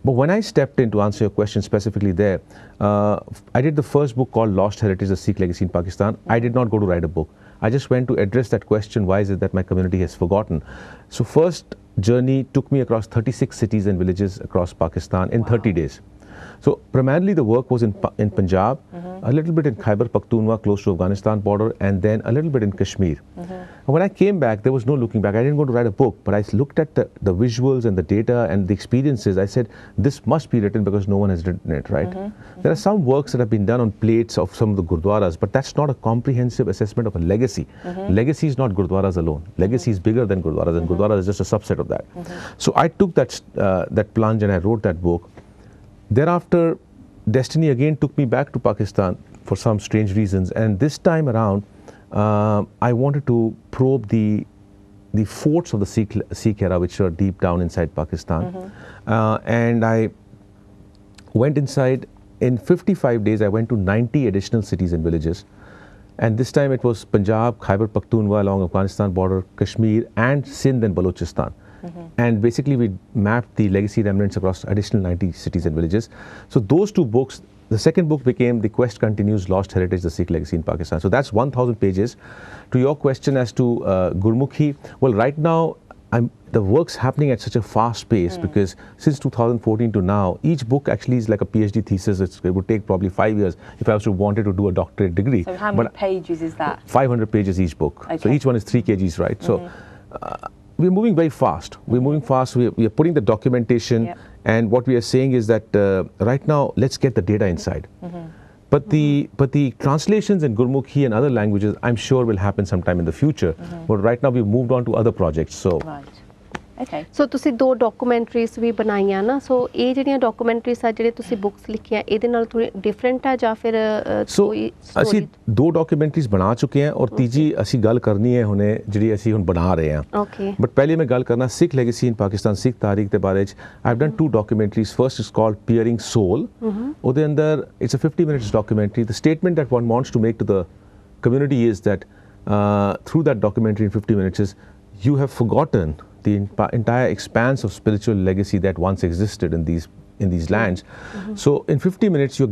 Speaker 4: But when I stepped in, to answer your question specifically there, I did the first book called Lost Heritage, The Sikh Legacy in Pakistan. I did not go to write a book. I just went to address that question, why is it that my community has forgotten? So first journey took me across 36 cities and villages across Pakistan in 30 days. So primarily the work was in Punjab, a little bit in Khyber Pakhtunkhwa, close to Afghanistan border, and then a little bit in Kashmir. And when I came back, there was no looking back. I didn't go to write a book, but I looked at the visuals and the data and the experiences. I said, this must be written because no one has written it, right? There are some works that have been done on plates of some of the gurdwaras, but that's not a comprehensive assessment of a legacy. Legacy is not gurdwaras alone. Legacy is bigger than gurdwaras, and gurdwaras is just a subset of that. So I took that plunge and I wrote that book. Thereafter, destiny again took me back to Pakistan for some strange reasons, and this time around I wanted to probe the forts of the Sikh era, which are deep down inside Pakistan. And I went inside. In 55 days I went to 90 additional cities and villages, and this time it was Punjab, Khyber Pakhtunkhwa along Afghanistan border, Kashmir and Sindh and Balochistan. And basically we mapped the legacy remnants across additional 90 cities and villages. So those two books, the second book became The Quest Continues, Lost Heritage, the Sikh Legacy in Pakistan. So that's 1,000 pages. To your question as to Gurmukhi, well, right now the work's happening at such a fast pace because since 2014 to now, each book actually is like a PhD thesis. It would take probably 5 years if I was to wanted to do a doctorate degree.
Speaker 3: So how many pages is that?
Speaker 4: 500 pages each book.
Speaker 3: Okay.
Speaker 4: So each one is 3 kgs, right? So we're moving very fast. We're moving fast. We are putting the documentation, and what we are saying is that right now, let's get the data inside. But the translations in Gurmukhi and other languages, I'm sure will happen sometime in the future. But right now, we've moved on to other projects. So.
Speaker 3: Right. Okay.
Speaker 1: ਸੋ ਤੁਸੀਂ 2 documentaries ਵੀ ਬਣਾਈਆਂ ਨਾ, ਸੋ ਇਹ ਜਿਹੜੀਆਂ documentaries ਆ ਜਿਹੜੇ ਤੁਸੀਂ books ਲਿਖੀਆਂ ਇਹਦੇ ਨਾਲ ਥੋੜੀ ਡਿਫਰੈਂਟ ਆ ਜਾਂ ਫਿਰ
Speaker 4: ਸੋ ਅਸੀਂ 2 ਡਾਕੂਮੈਂਟਰੀਜ਼ ਬਣਾ ਚੁੱਕੇ ਹਾਂ ਔਰ ਤੀਜੀ ਅਸੀਂ ਗੱਲ ਕਰਨੀ ਹੈ ਹੁਣੇ ਜਿਹੜੀ ਅਸੀਂ ਹੁਣ ਬਣਾ ਰਹੇ ਹਾਂ.
Speaker 1: ਓਕੇ.
Speaker 4: ਬਟ ਪਹਿਲੇ ਮੈਂ ਗੱਲ ਕਰਨਾ ਸਿੱਖ ਲੈਗੇਸੀ ਇਨ ਪਾਕਿਸਤਾਨ, ਸਿੱਖ ਤਾਰੀਖ ਦੇ ਬਾਰੇ ਚ I have done 2 documentaries. First is called piercing soul. ਉਹਦੇ ਅੰਦਰ it's a 50 minutes documentary. The statement that one wants to make to the community is that through that documentary in 50 minutes is you have forgotten the entire expanse of spiritual legacy that once existed in these lands. So in 50 minutes you're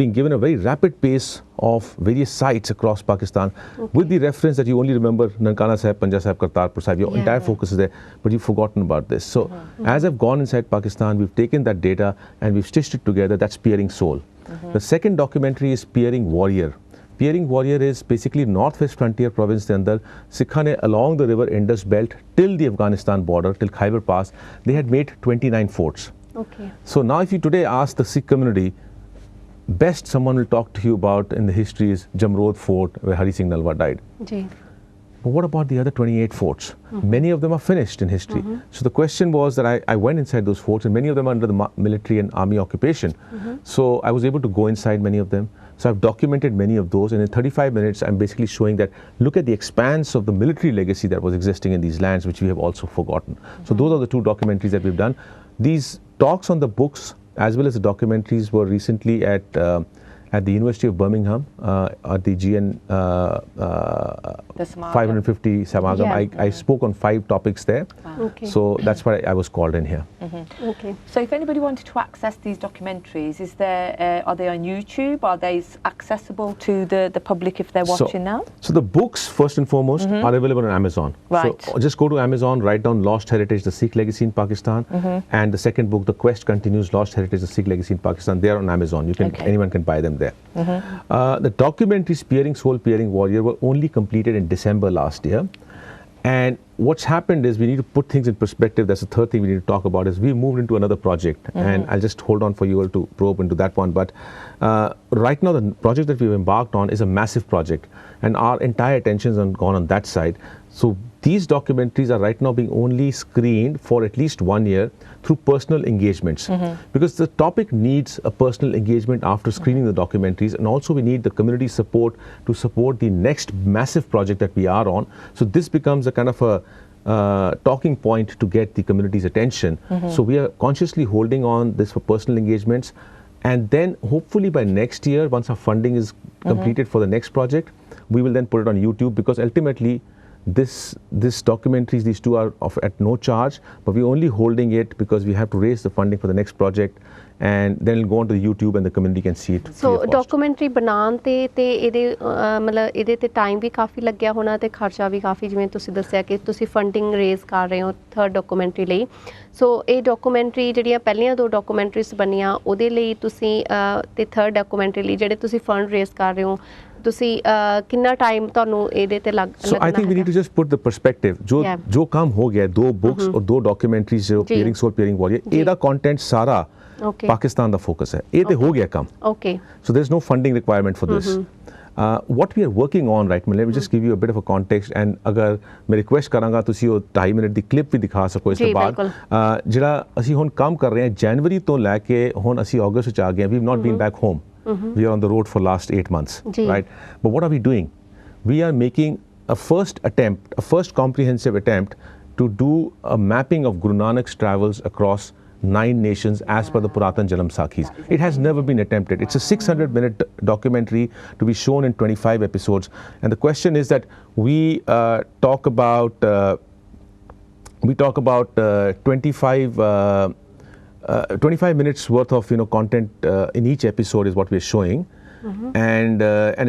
Speaker 4: being given a very rapid pace of various sites across Pakistan with the reference that you only remember Nankana Sahib, Panja Sahib, Kartarpur Sahib. Your entire focus is there, but you've forgotten about this. So as I've gone inside Pakistan, we've taken that data and we've stitched it together. That's Peering Soul. The second documentary is Peering Warrior. Peering Warrior is basically northwest frontier province the andar Sikhs ne along the river Indus belt till the Afghanistan border, till Khyber Pass, they had made 29 forts.
Speaker 1: Okay.
Speaker 4: So now if you today ask the Sikh community, best someone will talk to you about in the history is Jamrod Fort, where Hari Singh Nalwa died.
Speaker 1: ਜੀ.
Speaker 4: But what about the other 28 forts? Many of them are finished in history. So the question was that I went inside those forts, and many of them are under the military and army occupation. So I was able to go inside many of them. So I've documented many of those, and in 35 minutes I'm basically showing that look at the expanse of the military legacy that was existing in these lands, which we have also forgotten. So those are the 2 documentaries that we've done. These talks on the books as well as the documentaries were recently at the University of Birmingham at the GN 550 Samagam. I spoke on 5 topics there.
Speaker 1: Okay.
Speaker 4: So that's why I was called in here.
Speaker 1: Okay.
Speaker 3: So if anybody wanted to access these documentaries, are they on YouTube? Are they accessible to the public if they're watching now?
Speaker 4: So the books, first and foremost, are available on Amazon.
Speaker 3: Right.
Speaker 4: So just go to Amazon, write down Lost Heritage, the Sikh Legacy in Pakistan, and the second book, The Quest Continues, Lost Heritage, the Sikh Legacy in Pakistan. They are on Amazon. Anyone can buy them there. The documentaries Peering Soul, Peering Warrior were only completed in December last year. And what's happened is we need to put things in perspective. That's the third thing we need to talk about is we moved into another project. And I'll just hold on for you all to probe into that one. But right now the project that we've embarked on is a massive project. And our entire attention has gone on that side. So these documentaries are right now being only screened for at least 1 year through personal engagements. Because the topic needs a personal engagement after screening the documentaries, and also we need the community support to support the next massive project that we are on. So this becomes a kind of a talking point to get the community's attention. So we are consciously holding on this for personal engagements, and then hopefully by next year, once our funding is completed for the next project, we will then put it on YouTube, because ultimately this documentaries, these two are at no charge, but we're only holding it because we have to raise the funding for the next project, and then it'll go onto YouTube and the community can see it.
Speaker 1: So documentary ਬਣਾਉਣ ਤੇ ਇਹਦੇ ਮਤਲਬ ਇਹਦੇ ਤੇ time ਵੀ ਕਾਫੀ ਲੱਗਿਆ ਹੋਣਾ ਤੇ ਖਰਚਾ ਵੀ ਕਾਫੀ, ਜਿਵੇਂ ਤੁਸੀਂ ਦੱਸਿਆ ਕਿ ਤੁਸੀਂ ਫੰਡਿੰਗ ਰੇਜ਼ ਕਰ ਰਹੇ ਹੋ ਥਰਡ ਡਾਕੂਮੈਂਟਰੀ ਲਈ। ਸੋ ਇਹ ਡਾਕੂਮੈਂਟਰੀ ਜਿਹੜੀਆਂ ਪਹਿਲੀਆਂ 2 ਡਾਕੂਮੈਂਟਰੀਜ਼ ਬਣੀਆਂ ਉਹਦੇ ਲਈ ਤੁਸੀਂ ਤੇ ਥਰਡ ਡਾਕੂਮੈਂਟਰੀ ਲਈ ਜਿਹੜੇ ਤੁਸੀਂ ਫੰਡ ਰੇਜ਼ ਕਰ ਰਹੇ ਹੋ, ਤੁਸੀਂ ਕਿੰਨਾ ਟਾਈਮ ਤੁਹਾਨੂੰ ਇਹਦੇ ਤੇ ਲੱਗਣਾ?
Speaker 4: So I think we need to just put the perspective, जो काम हो गया 2 books और 2 documentaries जो Peering Soul Peering Warrior, ਇਹਦਾ content ਸਾਰਾ ਪਾਕਿਸਤਾਨ ਦਾ ਫੋਕਸ ਹੈ, ਇਹ ਤੇ ਹੋ ਗਿਆ ਕੰਮ।
Speaker 1: Okay.
Speaker 4: So there's no funding requirement for this. What we are working on right now, let me just give you a bit of a context, and ਅਗਰ ਮੈਂ ਰਿਕੁਐਸਟ ਕਰਾਂਗਾ ਤੁਸੀਂ ਉਹ 2.5 ਮਿੰਟ ਦੀ ਕਲਿੱਪ ਵੀ ਦਿਖਾ ਸਕੋ ਇਸ ਤੋਂ ਬਾਅਦ। ਜਿਹੜਾ ਅਸੀਂ ਹੁਣ ਕੰਮ ਕਰ ਰਹੇ ਹਾਂ ਜਨਵਰੀ ਤੋਂ ਲੈ ਕੇ ਹੁਣ ਅਸੀਂ ਅਗਸਤ ਵਿੱਚ ਆ ਗਏ, we have not been back home. We are on the road for last 8 months, right? But what are we doing? We are making a first comprehensive attempt to do a mapping of Guru Nanak's travels across 9 nations as per the Puratan Janam Sakhis. It has never been attempted. It's a 600-minute documentary to be shown in 25 episodes. And the question is that we talk about 25 minutes worth of content in each episode is what we're showing. And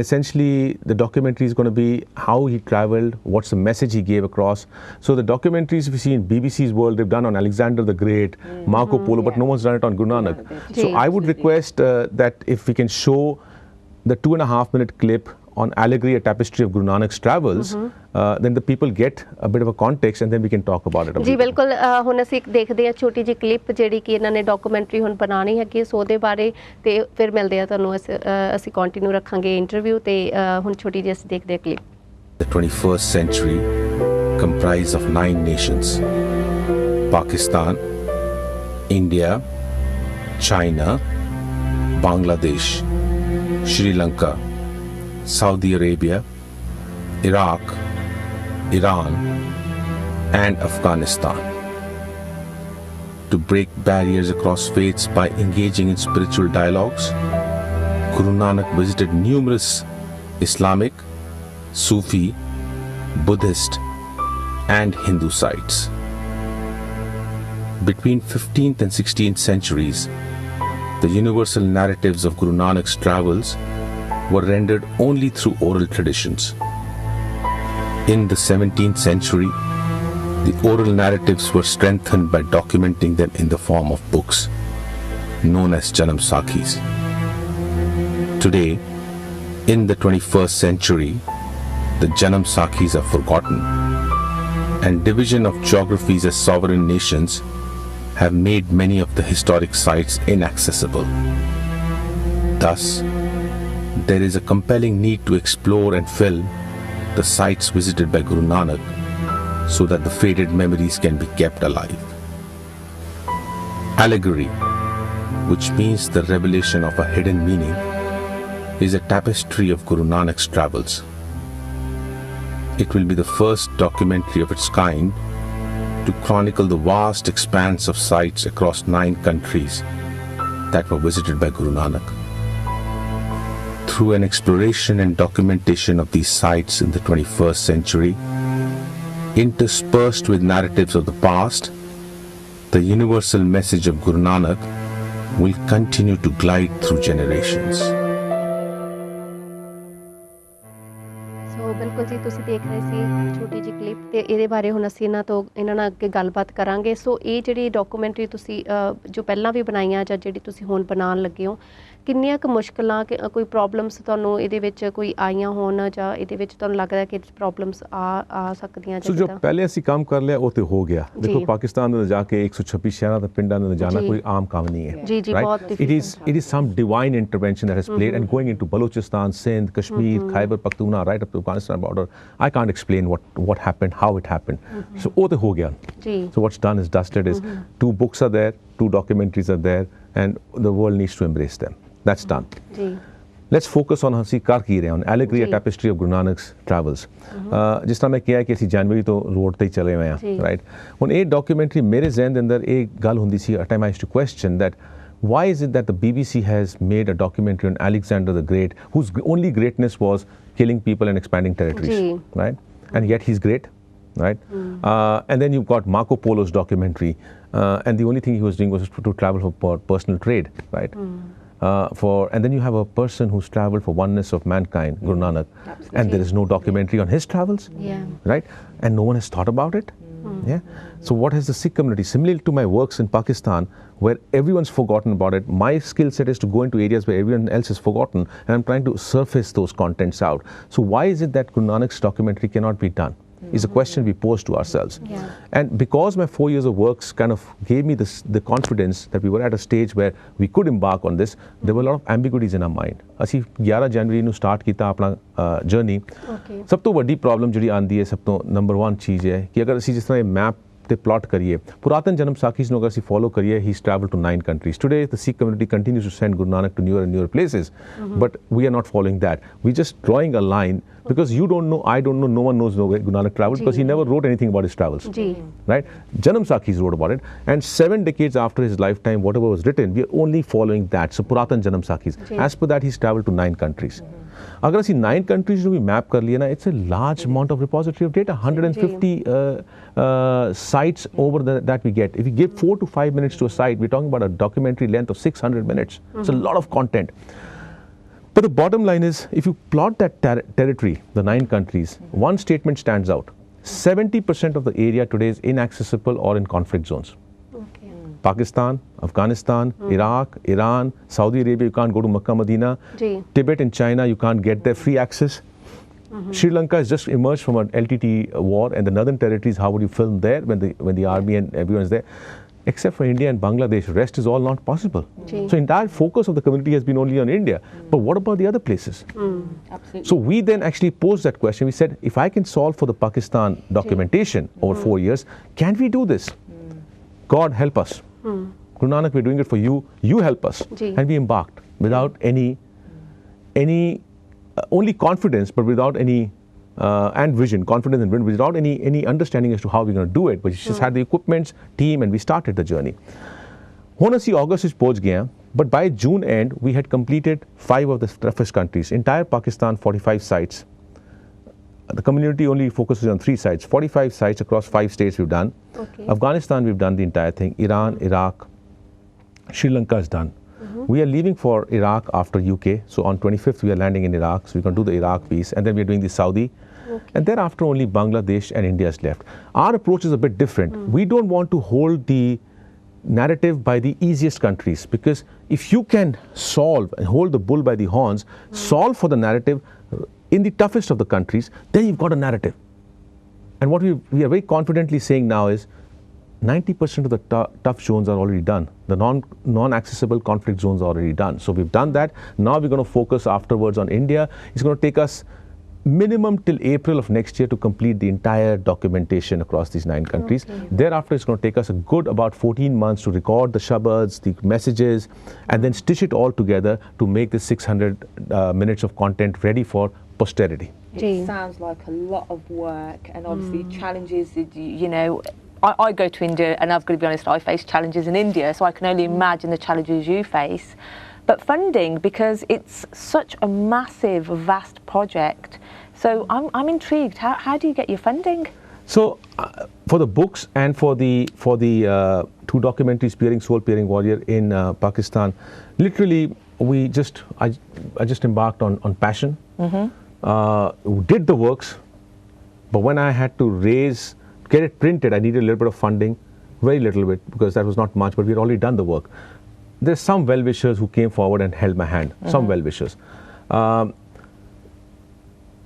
Speaker 4: essentially the documentary is going to be how he traveled, what's the message he gave across. So the documentaries we see in BBC's World, they've done on Alexander the Great, Marco Polo, but no one's done it on Guru Nanak. So I would request that if we can show the 2.5-minute clip on Allegory, a tapestry of Guru Nanak's travels, then the people get a bit of a context and then we can talk about it.
Speaker 1: ਜੀ ਬਿਲਕੁਲ, ਹੁਣ ਅਸੀਂ ਦੇਖਦੇ ਹਾਂ ਛੋਟੀ ਜਿਹੀ clip ਜਿਹੜੀ ਕਿ ਇਹਨਾਂ ਨੇ ਡਾਕੂਮੈਂਟਰੀ ਹੁਣ ਬਣਾਉਣੀ ਹੈਗੀ ਸੋ ਉਹਦੇ ਬਾਰੇ, ਤੇ ਫਿਰ ਮਿਲਦੇ ਆ ਤੁਹਾਨੂੰ, ਅਸੀਂ ਕੰਟੀਨਿਊ ਰੱਖਾਂਗੇ ਇੰਟਰਵਿਊ, ਤੇ ਹੁਣ ਛੋਟੀ ਜਿਹੀ ਅਸੀਂ ਦੇਖਦੇ ਹਾਂ clip.
Speaker 5: The 21st century comprised of 9 nations: Pakistan, India, China, Bangladesh, Sri Lanka, Saudi Arabia, Iraq, Iran, and Afghanistan. To break barriers across faiths by engaging in spiritual dialogues, Guru Nanak visited numerous Islamic, Sufi, Buddhist, and Hindu sites. Between 15th and 16th centuries, the universal narratives of Guru Nanak's travels were rendered only through oral traditions. In the 17th century, the oral narratives were strengthened by documenting them in the form of books, known as Janam Sakhis. Today, in the 21st century, the Janam Sakhis are forgotten, and division of geographies as sovereign nations have made many of the historic sites inaccessible. Thus, there is a compelling need to explore and film the sites visited by Guru Nanak so that the faded memories can be kept alive. Allegory, which means the revelation of a hidden meaning, is a tapestry of Guru Nanak's travels. It will be the first documentary of its kind to chronicle the vast expanse of sites across 9 countries that were visited by Guru Nanak. Through an exploration and documentation of these sites in the 21st century, interspersed with narratives of the past, the universal message of Guru Nanak will continue to glide through generations.
Speaker 1: ਬਿਲਕੁਲ ਜੀ, ਤੁਸੀਂ ਦੇਖ ਰਹੇ ਸੀ ਛੋਟੀ ਜਿਹੀ clip, ਤੇ ਇਹਦੇ ਬਾਰੇ ਹੁਣ ਅਸੀਂ ਇਹਨਾਂ ਨਾਲ ਅੱਗੇ ਗੱਲਬਾਤ ਕਰਾਂਗੇ। ਸੋ ਇਹ ਜਿਹੜੀ ਡਾਕੂਮੈਂਟਰੀ ਤੁਸੀਂ ਜੋ ਪਹਿਲਾਂ ਵੀ ਬਣਾਈਆਂ ਜਾਂ ਜਿਹੜੀ ਤੁਸੀਂ ਹੁਣ ਬਣਾਉਣ ਲੱਗੇ ਹੋ, ਕਿੰਨੀਆਂ ਕੁ ਮੁਸ਼ਕਲਾਂ, ਕੋਈ ਪ੍ਰੋਬਲਮਸ ਤੁਹਾਨੂੰ ਇਹਦੇ ਵਿੱਚ ਕੋਈ ਆਈਆਂ ਹੋਣ, ਜਾਂ ਇਹਦੇ ਵਿੱਚ ਤੁਹਾਨੂੰ ਲੱਗਦਾ ਕਿ ਪ੍ਰੋਬਲਮਸ ਆ ਸਕਦੀਆਂ?
Speaker 4: ਸੋ ਜੋ ਪਹਿਲੇ ਅਸੀਂ ਕੰਮ ਕਰ ਲਿਆ ਉਹ ਤੇ ਹੋ ਗਿਆ। ਦੇਖੋ ਪਾਕਿਸਤਾਨ ਦੇ ਜਾ ਕੇ 126 ਸ਼ਹਿਰਾਂ ਤੇ ਪਿੰਡਾਂ ਦੇ ਜਾਣਾ ਕੋਈ ਆਮ ਕੰਮ ਨਹੀਂ ਹੈ।
Speaker 1: ਜੀ ਜੀ, ਬਹੁਤ
Speaker 4: it is some divine intervention that has played, and going into Balochistan, Sindh, Kashmir, Khyber Pakhtunkhwa, right up to Afghanistan border, I can't explain what happened, how it happened. So ਉਹ ਤੇ ਹੋ ਗਿਆ। So what's done is dusted. Is 2 books are there, 2 documentaries are there, and the world needs to embrace them. That's done. Let's focus on ਅਸੀਂ ਕਰ ਕੀ ਰਹੇ ਹਾਂ, on Allegory, a tapestry of Guru Nanak's travels. ਜਿਸ ਤਰ੍ਹਾਂ ਮੈਂ ਕਿਹਾ ਕਿ ਅਸੀਂ ਜਨਵਰੀ ਤੋਂ ਰੋਡ ਤੇ ਚਲੇ ਹੋਏ ਹਾਂ, ਰਾਈਟ। ਹੁਣ ਇਹ ਡਾਕੂਮੈਂਟਰੀ ਮੇਰੇ ਜ਼ਿਹਨ ਦੇ ਅੰਦਰ ਇਹ ਗੱਲ ਹੁੰਦੀ ਸੀ, at time I used to question that why is it that the BBC has made a documentary on Alexander the Great, whose only greatness was killing people and expanding territories, right? and yet he's great, right? And then you've got Marco Polo's documentary, and the only thing he was doing was to travel for personal trade, right? And then you have a person who's traveled for oneness of mankind, Guru Nanak, and there is no documentary on his travels, right? And no one has thought about it. Yeah. So what has the Sikh community? Similar to my works in Pakistan, where everyone's forgotten about it, my skill set is to go into areas where everyone else is forgotten, and I'm trying to surface those contents out. So why is it that Guru Nanak's documentary cannot be done? Is a question we pose to ourselves. And because my 4 years of works kind of gave me the confidence that we were at a stage where we could embark on this, there were a lot of ambiguities in our mind. ਅਸੀਂ 11 ਜਨਵਰੀ ਨੂੰ start ਕੀਤਾ ਆਪਣਾ journey. ਸਭ ਤੋਂ ਵੱਡੀ problem ਜਿਹੜੀ ਆਉਂਦੀ ਹੈ, ਸਭ ਤੋਂ ਨੰਬਰ 1 ਚੀਜ਼ ਹੈ ਕਿ ਅਗਰ ਅਸੀਂ ਜਿਸ ਤਰ੍ਹਾਂ ਇਹ ਮੈਪ ਤੇ ਪਲਾਟ ਕਰੀਏ, ਪੁਰਾਤਨ ਜਨਮ ਸਾਖੀਜ਼ ਨੂੰ ਅਗਰ ਅਸੀਂ ਫੋਲੋ ਕਰੀਏ, he's traveled to 9 countries. Today, the Sikh community continues to send Guru Nanak to newer and newer places, but we are not following that. We're just drawing a line because you don't know, I don't know, no one knows where Guru Nanak traveled because he never wrote anything about his travels. Right? Janam Sakhis wrote about it, and 7 decades after his lifetime, whatever was written, we are only following that. So Puratan Janam Sakhis. As per that, he's traveled to 9 countries. अगर ਅਸੀਂ 9 countries ਨੂੰ ਵੀ map ਕਰ ਲਈਏ ਨਾ, it's a large amount of repository of data, 150 sites over that we get. If we give 4 to 5 minutes to a site, we're talking about a documentary length of 600 minutes. It's a lot of content. But the bottom line is, if you plot that territory, the 9 countries, one statement stands out. 70% of the area today is inaccessible or in conflict zones. Pakistan, Afghanistan, Iraq, Iran, Saudi Arabia, you can't go to Makkah, Medina. Tibet and China, you can't get their free access. Sri Lanka has just emerged from an LTT war, and the northern territories, how would you film there when the army and everyone is there? Except for India and Bangladesh, the rest is all not possible. So entire focus of the community has been only on India. But what about the other places?
Speaker 3: Absolutely.
Speaker 4: So we then actually posed that question. We said, if I can solve for the Pakistan documentation over 4 years, can we do this? God help us. Guru Nanak, we're doing it for you. You help us. And we embarked without any only confidence, but without any and vision, confidence and vision, without any understanding as to how we're going to do it. But we just had the equipment, team, and we started the journey. ਹੁਣ ਅਸੀਂ ਅਗਸਤ ਵਿੱਚ ਪਹੁੰਚ ਗਏ ਹਾਂ, but by June end we had completed 5 of the toughest countries. Entire Pakistan, 45 sites. The community only focuses on 3 sites. 45 sites across 5 states we've done. Afghanistan, we've done the entire thing. Iran, Iraq, Sri Lanka is done. We are leaving for Iraq after UK. So on 25th we are landing in Iraq. So we're going to do the Iraq piece, and then we're doing the Saudi. And thereafter only Bangladesh and India is left. Our approach is a bit different. We don't want to hold the narrative by the easiest countries, because if you can solve and hold the bull by the horns, solve for the narrative in the toughest of the countries, then you've got a narrative. And what we are very confidently saying now is 90% of the tough zones are already done. The non-accessible conflict zones are already done. So we've done that. Now we're going to focus afterwards on India. It's going to take us minimum till April of next year to complete the entire documentation across these 9 countries. Thereafter, it's going to take us a good about 14 months to record the shabads, the messages, and then stitch it all together to make this 600 minutes of content ready for posterity.
Speaker 3: It sounds like a lot of work, and obviously challenges, you know, I go to India, and I've got to be honest, I face challenges in India, so I can only imagine the challenges you face. But funding, because it's such a massive, vast project. So I'm intrigued. How do you get your funding?
Speaker 4: So for the books and for the 2 documentaries, Peering Soul, Peering Warrior in Pakistan, literally I just embarked on passion. Did the works, but when I had to get it printed, I needed a little bit of funding, very little bit, because that was not much, but we had already done the work. There's some well-wishers who came forward and held my hand, some well-wishers.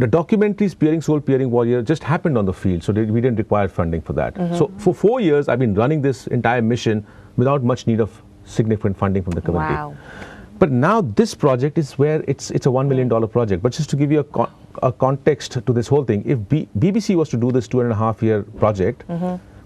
Speaker 4: The documentaries, Peering Soul, Peering Warrior, just happened on the field, so we didn't require funding for that. So for 4 years, I've been running this entire mission without much need of significant funding from the community.
Speaker 3: Wow.
Speaker 4: But now this project is where it's a $1 million project. But just to give you a context to this whole thing, if BBC was to do this 2.5-year project,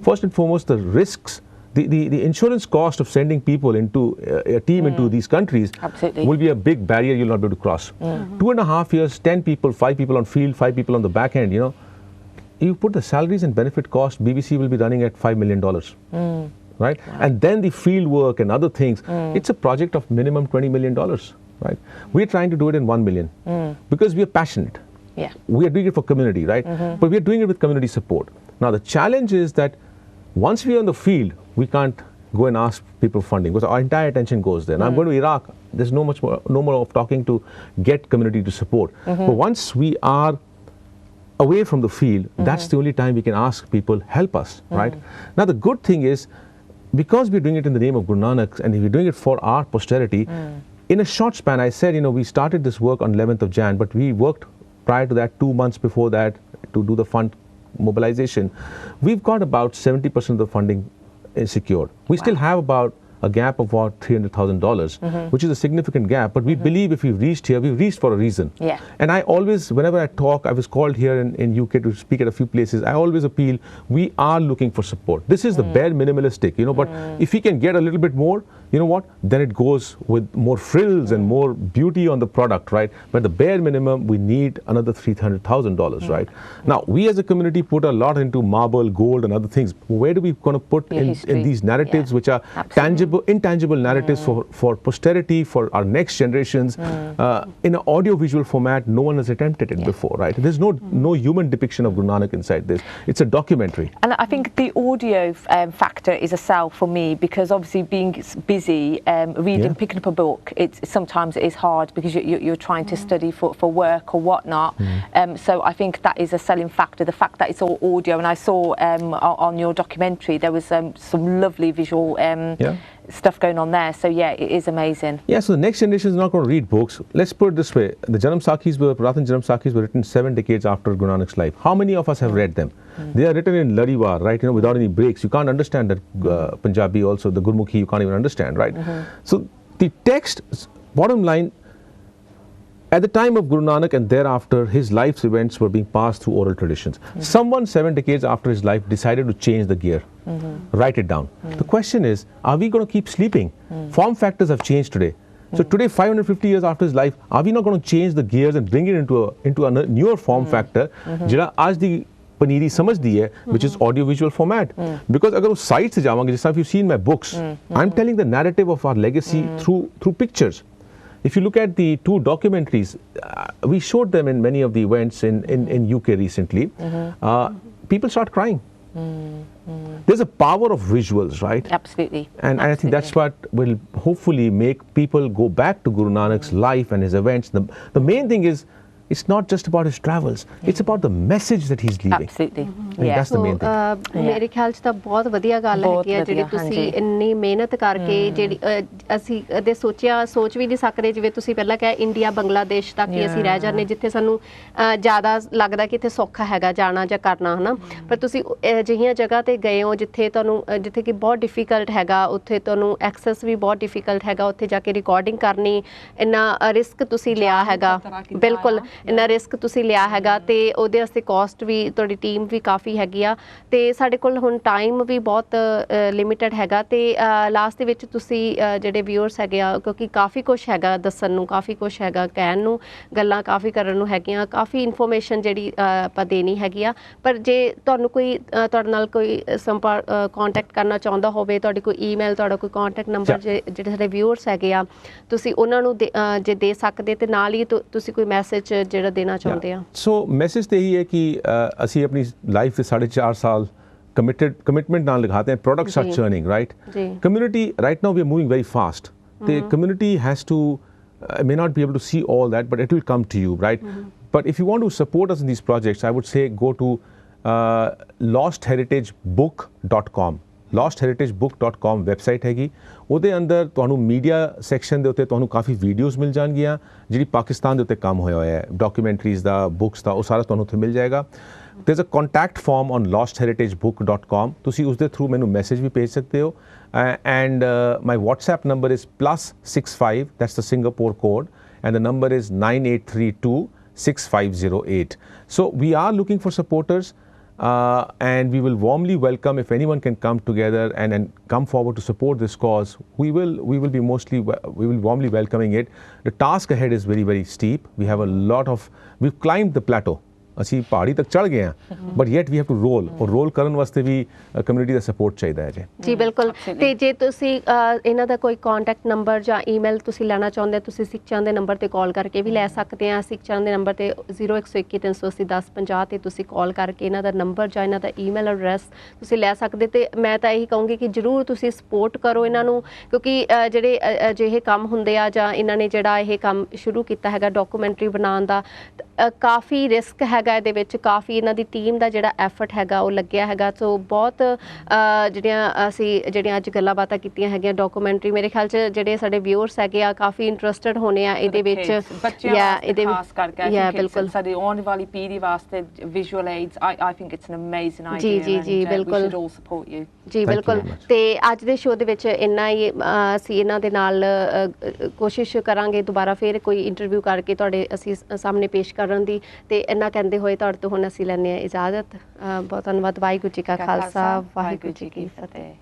Speaker 4: first and foremost, the risks, the insurance cost of sending people into a team into these countries will be a big barrier you'll not be able to cross. 2.5 years, 10 people, 5 people on field, 5 people on the back end, you know, you put the salaries and benefit cost, BBC will be running at $5 million. Right? Wow. And then the field work and other things, it's a project of minimum $20 million, right? We're trying to do it in $1 million because we are passionate.
Speaker 3: Yeah.
Speaker 4: We are doing it for community, right? But we are doing it with community support. Now the challenge is that once we are in the field, we can't go and ask people for funding because our entire attention goes there. Now I'm going to Iraq. There's no more of talking to get community to support. But once we are away from the field, that's the only time we can ask people, help us, right? Now the good thing is, because we're doing it in the name of Guru Nanak and we're doing it for our posterity, in a short span, I said, we started this work on 11th of Jan, but we worked prior to that, 2 months before that, to do the fund mobilization. We've got about 70% of the funding secured. We still have about a gap of about $300,000, which is a significant gap. But we believe if we've reached here, we've reached for a reason.
Speaker 3: Yeah.
Speaker 4: And I always, whenever I talk, I was called here in UK to speak at a few places. I always appeal, we are looking for support. This is the bare minimalistic, but if we can get a little bit more, you know what? Then it goes with more frills and more beauty on the product, right? But the bare minimum, we need another $300,000, right? Now, we as a community put a lot into marble, gold, and other things. Where do we going to put in these narratives, which are tangible, intangible narratives for posterity, for our next generations, in an audio-visual format? No one has attempted it before, right? There's no human depiction of Guru Nanak inside this. It's a documentary.
Speaker 3: And I think the audio factor is a sell for me, because obviously being busy, reading, picking up a book, sometimes it is hard because you're trying to study for work or whatnot. So I think that is a selling factor, the fact that it's all audio. And I saw on your documentary there was some lovely visual stuff going on there. So yeah, it is amazing. Yeah,
Speaker 4: so the next generation is not going to read books. Let's put it this way. The Janam Sakhis Purathan Janam Sakhis were written 7 decades after Guru Nanak's life. How many of us have read them? They are written in Lariwar, right? Without any breaks. You can't understand that Punjabi also, the Gurmukhi, you can't even understand, right? So the text, bottom line, at the time of Guru Nanak and thereafter, his life's events were being passed through oral traditions. Someone 7 decades after his life decided to change the gear. Write it down. The question is, are we going to keep sleeping? Form factors have changed today. So today, 550 years after his life, are we not going to change the gears and bring it into a newer form factor? Jira aaj di paneeri samajhdi hai, which is audio-visual format. Because agar us side se jawange, just if you've seen my books, I'm telling the narrative of our legacy through pictures. If you look at the 2 documentaries, we showed them in many of the events in UK recently. People start crying. There's a power of visuals, right?
Speaker 3: Absolutely.
Speaker 4: And I think that's what will hopefully make people go back to Guru Nanak's life and his events. The main thing is, it's not just about his travels, it's about the message that he's leaving.
Speaker 3: Absolutely.
Speaker 4: I think that's the main thing.
Speaker 1: ਮੇਰੇ ਖਿਆਲ 'ਚ ਤਾਂ ਬਹੁਤ ਵਧੀਆ ਗੱਲ ਹੈਗੀ ਆ ਜਿਹੜੀ ਤੁਸੀਂ ਇੰਨੀ ਮਿਹਨਤ ਕਰਕੇ ਜਿਹੜੀ ਅਸੀਂ ਕਦੇ ਸੋਚ ਵੀ ਨਹੀਂ ਸਕਦੇ। ਜਿਵੇਂ ਤੁਸੀਂ ਪਹਿਲਾਂ ਕਿਹਾ, ਇੰਡੀਆ ਬੰਗਲਾਦੇਸ਼ ਤੱਕ ਹੀ ਅਸੀਂ ਰਹਿ ਜਾਂਦੇ, ਜਿੱਥੇ ਸਾਨੂੰ ਜ਼ਿਆਦਾ ਲੱਗਦਾ ਕਿ ਇੱਥੇ ਸੌਖਾ ਹੈਗਾ ਜਾਣਾ ਜਾਂ ਕਰਨਾ, ਹਨਾ। ਪਰ ਤੁਸੀਂ ਅਜਿਹੀਆਂ ਜਗ੍ਹਾ ਤੇ ਗਏ ਹੋ ਜਿੱਥੇ ਕਿ ਬਹੁਤ ਡਿਫਿਕਲਟ ਹੈਗਾ, ਉੱਥੇ ਤੁਹਾਨੂੰ ਐਕਸੈਸ ਵੀ ਬਹੁਤ ਡਿਫਿਕਲਟ ਹੈਗਾ, ਉੱਥੇ ਜਾ ਕੇ ਰਿਕਾਰਡਿੰਗ ਕਰਨੀ, ਇੰਨਾ ਰਿਸਕ ਤੁਸੀਂ ਲਿਆ ਹੈਗਾ। ਬਿਲਕੁਲ ਇੰਨਾ ਰਿਸਕ ਤੁਸੀਂ ਲਿਆ ਹੈਗਾ, ਤੇ ਉਹਦੇ ਵਾਸਤੇ ਕੋਸਟ ਵੀ, ਤੁਹਾਡੀ ਟੀਮ ਵੀ ਕਾਫੀ ਹੈਗੀ ਆ, ਤੇ ਸਾਡੇ ਕੋਲ ਹੁਣ ਟਾਈਮ ਵੀ ਬਹੁਤ ਲਿਮਿਟਡ ਹੈਗਾ। ਤੇ ਲਾਸਟ ਦੇ ਵਿੱਚ ਤੁਸੀਂ ਜਿਹੜੇ ਵਿਊਅਰਸ ਹੈਗੇ ਆ, ਕਿਉਂਕਿ ਕਾਫੀ ਕੁਛ ਹੈਗਾ ਦੱਸਣ ਨੂੰ, ਕਾਫੀ ਕੁਛ ਹੈਗਾ ਕਹਿਣ ਨੂੰ, ਗੱਲਾਂ ਕਾਫੀ ਕਰਨ ਨੂੰ ਹੈਗੀਆਂ, ਕਾਫੀ ਇਨਫੋਰਮੇਸ਼ਨ ਜਿਹੜੀ ਆਪਾਂ ਦੇਣੀ ਹੈਗੀ ਆ। ਪਰ ਜੇ ਤੁਹਾਨੂੰ ਕੋਈ ਤੁਹਾਡੇ ਨਾਲ ਕੋਈ ਕੰਟੈਕਟ ਕਰਨਾ ਚਾਹੁੰਦਾ ਹੋਵੇ, ਤੁਹਾਡੀ ਕੋਈ ਈਮੇਲ, ਤੁਹਾਡਾ ਕੋਈ ਕੰਟੈਕਟ ਨੰਬਰ, ਜਿਹੜੇ ਸਾਡੇ ਵਿਊਅਰਸ ਹੈਗੇ ਆ, ਤੁਸੀਂ ਉਹਨਾਂ ਨੂੰ ਜੇ ਦੇ ਸਕਦੇ, ਤੇ ਨਾਲ ਹੀ ਤੁਸੀਂ ਕੋਈ ਮੈਸੇਜ ਜਿਹੜਾ ਦੇਣਾ ਚਾਹੁੰਦੇ ਆ।
Speaker 4: ਸੋ ਮੈਸੇਜ ਤੇ ਇਹੀ ਹੈ ਕਿ ਅਸੀਂ ਆਪਣੀ ਲਾਈਫ ਦੇ 4.5 ਸਾਲ commitment ਨਾਲ ਲਗਾते हैं, products are churning, right? Community, right now we are moving very fast. The community has to, may not be able to see all that, but it will come to you, right? But if you want to support us in these projects, I would say go to lostheritagebook.com. lostheritagebook.com website ਹੈਗੀ। ਉਹਦੇ ਅੰਦਰ ਤੁਹਾਨੂੰ media section ਦੇ ਉੱਤੇ ਤੁਹਾਨੂੰ ਕਾਫੀ videos ਮਿਲ ਜਾਣਗੀਆਂ, ਜਿਹੜੀ ਪਾਕਿਸਤਾਨ ਦੇ ਉੱਤੇ ਕੰਮ ਹੋਇਆ ਹੈ, ਡਾਕੂਮੈਂਟਰੀਜ਼ ਦਾ, ਬੁੱਕਸ ਦਾ, ਉਹ ਸਾਰਾ ਤੁਹਾਨੂੰ ਉੱਥੇ ਮਿਲ ਜਾਏਗਾ। there's a contact form on lostheritagebook.com. ਤੁਸੀਂ ਉਸ ਦੇ ਥਰੂ ਮੈਨੂੰ ਮੈਸੇਜ ਵੀ ਭੇਜ ਸਕਦੇ ਹੋ। and my WhatsApp number is +65, that's the Singapore code, and the number is 98326508. So we are looking for supporters. And we will warmly welcome if anyone can come together and come forward to support this cause. We will warmly welcoming it. The task ahead is very, very steep. We've climbed the plateau. ਅਸੀਂ ਪਹਾੜੀ ਤੱਕ ਚੜ ਗਏ ਹਾਂ but yet we have to roll ਔਰ roll ਕਰਨ ਵਾਸਤੇ ਵੀ community ਦਾ support ਚਾਹੀਦਾ ਹੈ ਜੀ
Speaker 1: ਬਿਲਕੁਲ ਤੇ ਜੇ ਤੁਸੀਂ ਇਹਨਾਂ ਦਾ ਕੋਈ ਕੰਟੈਕਟ ਨੰਬਰ ਜਾਂ ਈਮੇਲ ਤੁਸੀਂ ਲੈਣਾ ਚਾਹੁੰਦੇ ਤੁਸੀਂ ਸਿੱਖਾਂ ਦੇ ਨੰਬਰ ਤੇ ਕਾਲ ਕਰਕੇ ਵੀ ਲੈ ਸਕਦੇ ਆ ਸਿੱਖਾਂ ਦੇ ਨੰਬਰ ਤੇ 0121380350 ਤੇ ਤੁਸੀਂ ਕਾਲ ਕਰਕੇ ਇਹਨਾਂ ਦਾ ਨੰਬਰ ਜਾਂ ਇਹਨਾਂ ਦਾ ਈਮੇਲ ਐਡਰੈਸ ਤੁਸੀਂ ਲੈ ਸਕਦੇ ਤੇ ਮੈਂ ਤਾਂ ਇਹੀ ਕਹੂੰਗੀ ਕਿ ਜ਼ਰੂਰ ਤੁਸੀਂ ਸਪੋਰਟ ਕਰੋ ਇਹਨਾਂ ਨੂੰ ਕਿਉਂਕਿ ਜਿਹੜੇ ਅਜਿਹੇ ਕੰਮ ਹੁੰਦੇ ਆ ਜਾਂ ਇਹਨਾਂ ਨੇ ਜਿਹੜਾ ਇਹ ਕੰਮ ਸ਼ੁਰੂ ਕੀਤਾ ਹੈਗਾ ਡਾਕੂਮੈਂਟਰੀ ਬਣਾਉਣ ਦਾ ਕਾਫੀ ਰਿਸਕ ਹੈਗਾ ਇਹਦੇ ਵਿੱਚ ਕਾਫੀ ਇਹਨਾਂ ਦੀ ਟੀਮ ਦਾ ਜਿਹੜਾ ਐਫਰਟ ਹੈਗਾ ਉਹ ਲੱਗਿਆ ਹੈਗਾ ਸੋ ਬਹੁਤ ਜਿਹੜੀਆਂ ਅੱਜ ਗੱਲਾਂ ਬਾਤਾਂ ਕੀਤੀਆਂ ਹੈਗੀਆਂ ਡਾਕੂਮੈਂਟਰੀ ਮੇਰੇ ਖਿਆਲ 'ਚ ਜਿਹੜੇ ਸਾਡੇ ਵਿਊਅਰਸ ਹੈਗੇ ਆ ਕਾਫੀ ਇੰਟਰਸਟਿਡ ਹੋਣੇ ਆ ਇਹਦੇ ਵਿੱਚ
Speaker 3: ਇਹਦੇ ਖਾਸ ਕਰਕੇ
Speaker 1: ਬਿਲਕੁਲ
Speaker 3: ਸਾਡੇ ਆਉਣ ਵਾਲੀ ਪੀੜ੍ਹੀ ਵਾਸਤੇ visual aids I think it's an amazing idea
Speaker 1: ਜੀ ਬਿਲਕੁਲ
Speaker 3: we should all support you
Speaker 1: ਜੀ ਬਿਲਕੁਲ ਤੇ ਅੱਜ ਦੇ ਸ਼ੋਅ ਦੇ ਵਿੱਚ ਇੰਨਾ ਹੀ ਅਸੀਂ ਇਹਨਾਂ ਦੇ ਨਾਲ ਕੋਸ਼ਿਸ਼ ਕਰਾਂਗੇ ਦੁਬਾਰਾ ਫਿਰ ਕੋਈ ਇੰਟਰਵਿਊ ਕਰਕੇ ਤੁਹਾਡੇ ਅਸੀਂ ਸਾਹਮਣੇ ਪੇਸ਼ ਕਰਨ ਦੀ ਤੇ ਇੰਨਾ ਕਹਿੰਦੇ ਹੋਏ ਤੁਹਾਡੇ ਤੋਂ ਹੁਣ ਅਸੀਂ ਲੈਂਦੇ ਹਾਂ ਇਜਾਜ਼ਤ ਬਹੁਤ ਧੰਨਵਾਦ ਵਾਹਿਗੁਰੂ ਜੀ ਕਾ ਖਾਲਸਾ ਵਾਹਿਗੁਰੂ ਜੀ ਕੀ ਫਤਿਹ